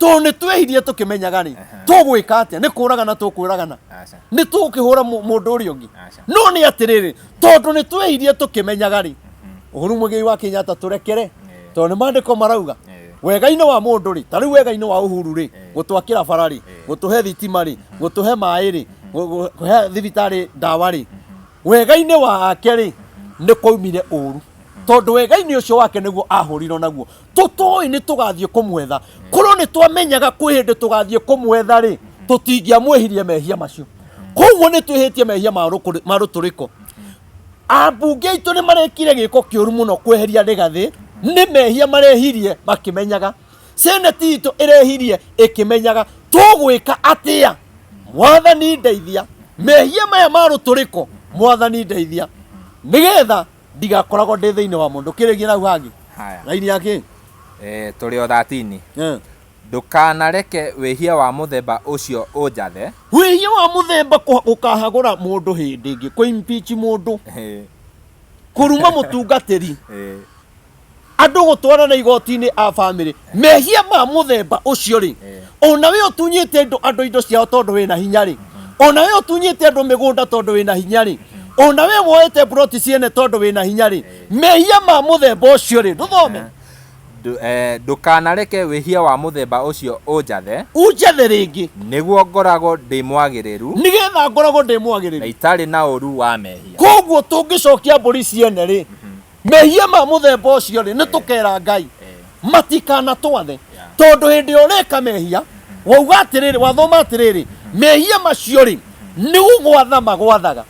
tondũ nĩ twehirie tũkĩmenyaga rĩ tũgwĩka atĩa nĩ kũragana tũkwĩragana nĩ tũkĩhũra mũndũ ũrĩa ũngĩ no nĩ atĩrĩrĩ tondũ nĩ twehirie tũkĩmenyaga rĩ Uhuru Muigai wa Kenyatta tũrekere tondũ nĩ maandĩko marauga wega-ini wa mundu ri ta riu wega-ini wa Uhuru ri gutwakira bara ri gutuhe thitima ri gutuhe mai ri guhe thibitari ndawa ri wega-ini wake ri ni kwaumire uru tondu wega-ini ucio wake niguo ahurirwo naguo tutoi ni tugathie kumwetha korwo ni twamenyaga kwi hindi tugathie kumwetha ri tutingiamwehirie mehia macio koguo ni twihitie mehia ma ruturiko ambunge itu ni marekire giko kiuru muno kweheria Rigathi ni mehia marehirie makimenyaga seneti itu irehirie ikimenyaga tugwika atia mwathani ndeithia mehia maya ma ruturiko mwathani ndeithia nigetha ndigakoragwo ndi thiini wa mundu kirigie nau hangi raini yake turi o 13 ndukanareke wihia wa muthemba ucio unjathe wihia wa muthemba ukahagura mundu hindi ingi ku impeach mundu kuruma mutungatiri andu gutwarana igoti-ini a family mehia ma muthemba ucio ri ona we utunyite andu indo ciao tondu wina hinya ri ona we utunyite andu migunda tondu wina hinya ri ona we woete broti ciene tondu wina hinya ri mehia ma muthemba ucio ri nduthome ndukanareke wihia wa muthemba ucio unjathe ringi niguo ngoragwo ndi mwagiriru nigetha ngoragwo ndi mwagiriru na itari na uru wa mehia koguo tungicokia mburi ciene ri mehia ma muthemba ucio ri nitukera Ngai matikana twathe tondu hindi ureka mehia wauga atiriri wathoma atiriri mehia macio ri ni ugwatha magwathaga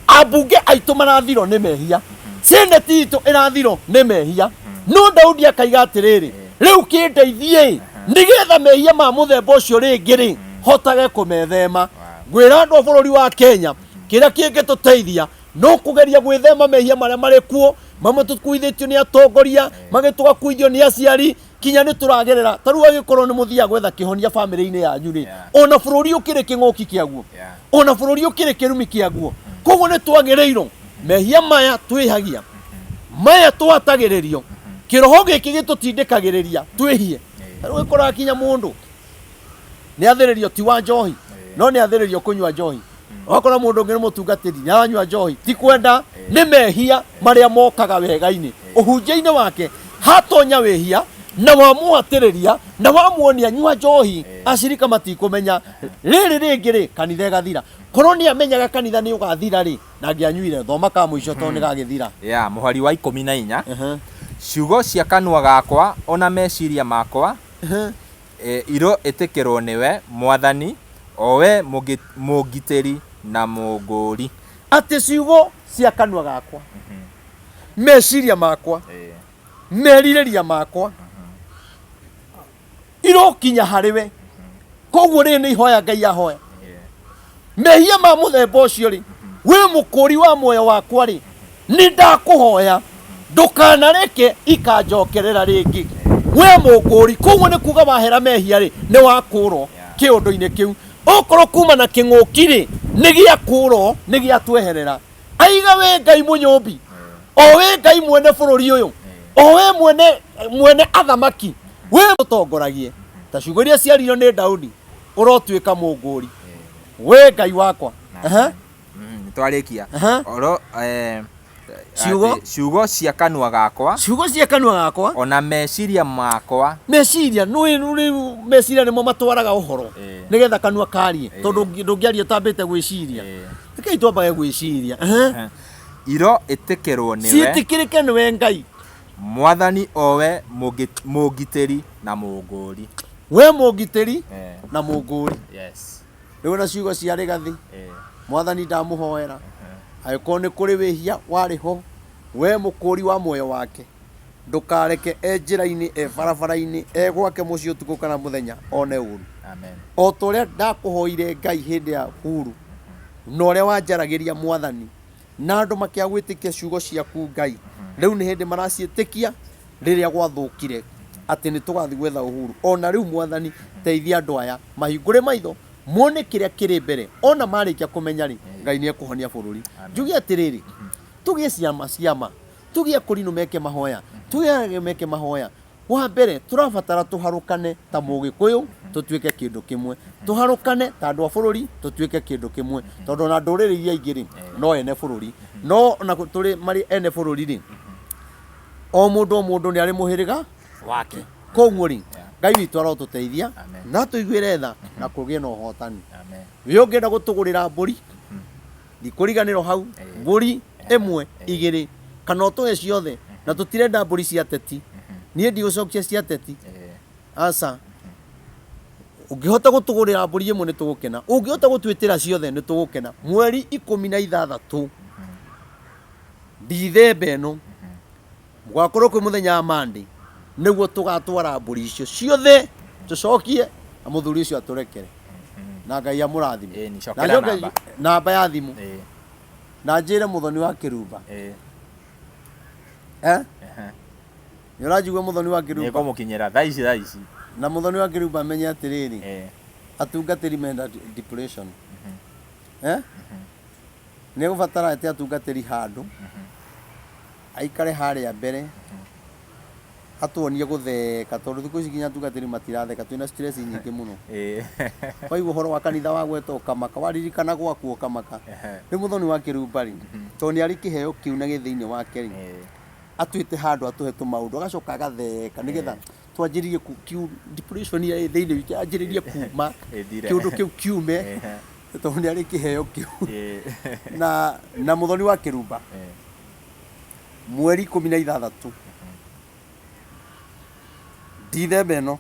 abunge aitu marathiro ni mehia seneti itu irathiro ni mehia no Daudi akaiga atiriri riu kindeithie nigetha mehia ma muthemba ucio ringi ri hotage kumethema gwira andu a bururi wa Kenya kira kingituteithia no kugeria gwithema mehia maria mari kuo mamwe tukuithitio ni atongoria magitugakuithio ni aciari kinya ni turagerera taru agikorwo ni muthia gwetha kihonia family-ini yanyu ri ona bururi ukiri king'oki kiaguo ona bururi ukiri kirumi kiaguo koguo ni twagereirwo mehia maya twihagia maya twatagiririo kiroho giki gitutindikagiriria twihie taru gikora kinya mundu ni athiririo ti wa njohi no ni athiririo kunywa njohi wakora mundu ngene mutungatiri ni anywa njohi ti kwenda ni mehia maria mokaga wega-ini uhunjia-ini wake hatonya wehia na wamuatiriria na wamuonia nywa njohi acirika matikumenya riri ringi ri kanitha gathira korwo ni amenyaga kanitha ni ugathira ri na ngianyuire thoma ka muico to ni gagithira muhari wa 14 ciugo cia kanua gakwa ona meciria makwa iro itikirwo niwe mwathani owe mugiteri na munguri ati ciugo cia kanua gakwa meciria makwa meririria makwa irokinya hariwe koguo ri ni ihoya Ngai ahoya mehia ma muthemba ucio ri we mukuri wa muoyo wakwa ri ni ndakuhoya ndukanareke ikanjokerera ringi we mukuri koguo ni kuga wahera mehia ri ni wakurwo kiundu-ini kiu okorwo kuma na king'uki ri ni giakurwo ni giatweherera aiga we Ngai munyumbi o we Ngai mwene bururi uyu o we mwene athamaki we mutongoragie ta ciugo iria ciarirwo ni Daudi urotuika munguri we Ngai wakwa twarikia oro ciugo cia kanua gakwa ona meciria makwa meciria meciria nimo matwaraga uhoro nigetha kanua karie tondu ndungiaria tambite gwiciria reke twambage gwiciria iro itikirwo niwe ciitikirike niwe Ngai mwathani owe mugiteri na munguri we mugiteri na munguri riu na ciugo cia rigathi mwathani ndamuhoera agikorwo ni kuri wihia wariho we mukuri wa muoyo wake ndukareke njira-ini barabara-ini gwake mucii utuku kana muthenya one uru o turia ndakuhoire Ngai hindi ya Uhuru na uria wanjaragiria mwathani na andu makia gwitikia ciugo ciaku Ngai riu ni hindi maraciitikia riria gwathukire ati ni tugathi gwetha Uhuru ona riu mwathani teithia andu aya mahingure maitho muone kiria kiri mbere ona marikia kumenya ri Ngai ni ekuhonia bururi njugi atiriri tugie ciama tugie kurinu meke mahoya wa mbere turabatara tuharukane ta mugikuyu tutuike kindu kimwe tuharukane ta andu a bururi tutuike kindu kimwe tondu na nduriri iria ingiri no ene bururi no na turi mari ene bururi ri o mundu ni ari muhiriga wake koguo ri Ngai witu arotuteithia na tuiguire tha na kugie na uhotani we ungienda gutugurira mburi ndikuriganirwo hau mburi imwe igiri kana tuhe ciothe na tutirenda mburi cia teti nie ndigucokia cia teti asa ungihota gutugurira mburi imwe ni tugukena ungihota gutwitira ciothe ni tugukena mweri 16 Dithemba ino gwakorwo kwi muthenya wa Monday niguo tugatwara mburi icio ciothe tucokie na muthuri ucio aturekere na Ngai amurathime namba ya thimu na njire muthoni wa kirumba ni urajigua muthoni wa kirumba niko mukinyira thaici na muthoni wa kirumba amenye atiriri atungatiri menda depression ni gubatara ati atungatiri handu aikare haria mbere atuonie gutheka tondu thiku ici nginya tungatiri matiratheka twina stress nyingi muno kwa hivyo horo wa kanitha wa gweta ukamaka waririkana gwaku ukamaka ni muthoni wa kirumbari tondu ni ari kiheo kiu na githiini wake atuite handu atuhe tumaundu agacoka agatheka nigetha twanjiririe kiu depression ya thiini wiki anjiririe kuma kiundu kiu kiume tondu ni ari kiheo kiu na muthoni wa kirumba mweri 16 Dithemba ĩno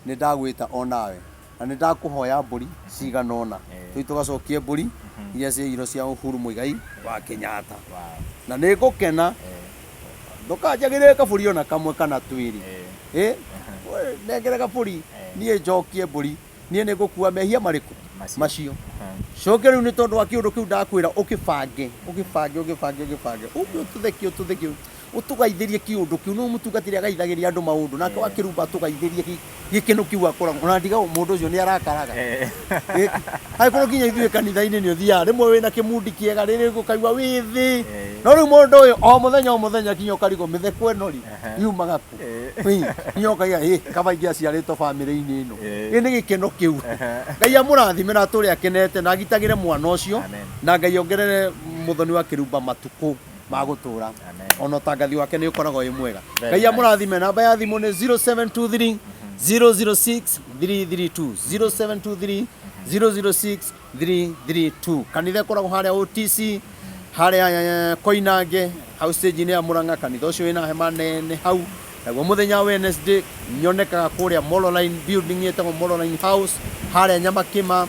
nĩ ndagwĩta onawe na nĩ ndakuhoya mburi cigana ũna tũi tũgacokie mburi iria ciairwo cia Uhuru Muigai wa Kenyatta na nĩ ngũkena ndũkanjagĩrĩre kabũri ona kamwe kana twĩrĩ nengere kabũri niĩ njokie mburi niĩ nĩ ngũkua mehia marĩkũ macio coke rĩu nĩ tondũ wa kĩũndũ kĩu ndakwĩra ũkĩbange ũtũthekie utugaithirie kiundu kiu no mutungatire agaithagiria andu maundu nake wakirumba tugaithirie gikeno kiu akora ona ndiga mundu ucio ni arakaraga hai koro kinya ithuĩ kanitha-inĩ nĩ ũthiaga rĩmwe wĩna kĩmundi kĩega rĩrĩ gũkaigua wĩ thĩ no rĩu mũndũ ũyũ o mũthenya kinya ũkarigwo mĩtheko ĩno rĩ yumaga kũ kinya ũkaiga kabaingĩ aciarĩtwo bamĩrĩ-inĩ ĩno nĩ gĩkeno kĩu Ngai amũrathime na atũre akenete na agitagĩre mwana ũcio na Ngai ongerere mũthoni wa kĩrumba matukũ magutura ono tangathi wake ni ukoragwo wi mwega Ngai amurathime namba ya thimu ni 0723 006 332 0723 006 332 kanitha ikoragwo haria OTC haria Koinange hau stage ni ya Murang'a kanitha ucio wina hema nene hau naguo muthenya Wednesday nyonekaga kuria Mololine building yetagwo Mololine house haria Nyamakima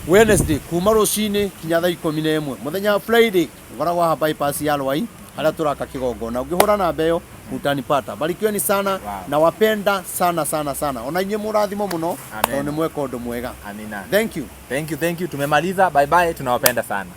Wednesday kuma rucini kinya thaa 11 muthenya Friday ngoragwo ha bypass ya Rwai haria turaka kigongona ungihura namba iyo utanipata barikiweni sana na wapenda sana ona inyuĩ mũrathimo muno tondũ nĩ mweka ũndũ mwega amina thank you tumemaliza bye bye tunawapenda sana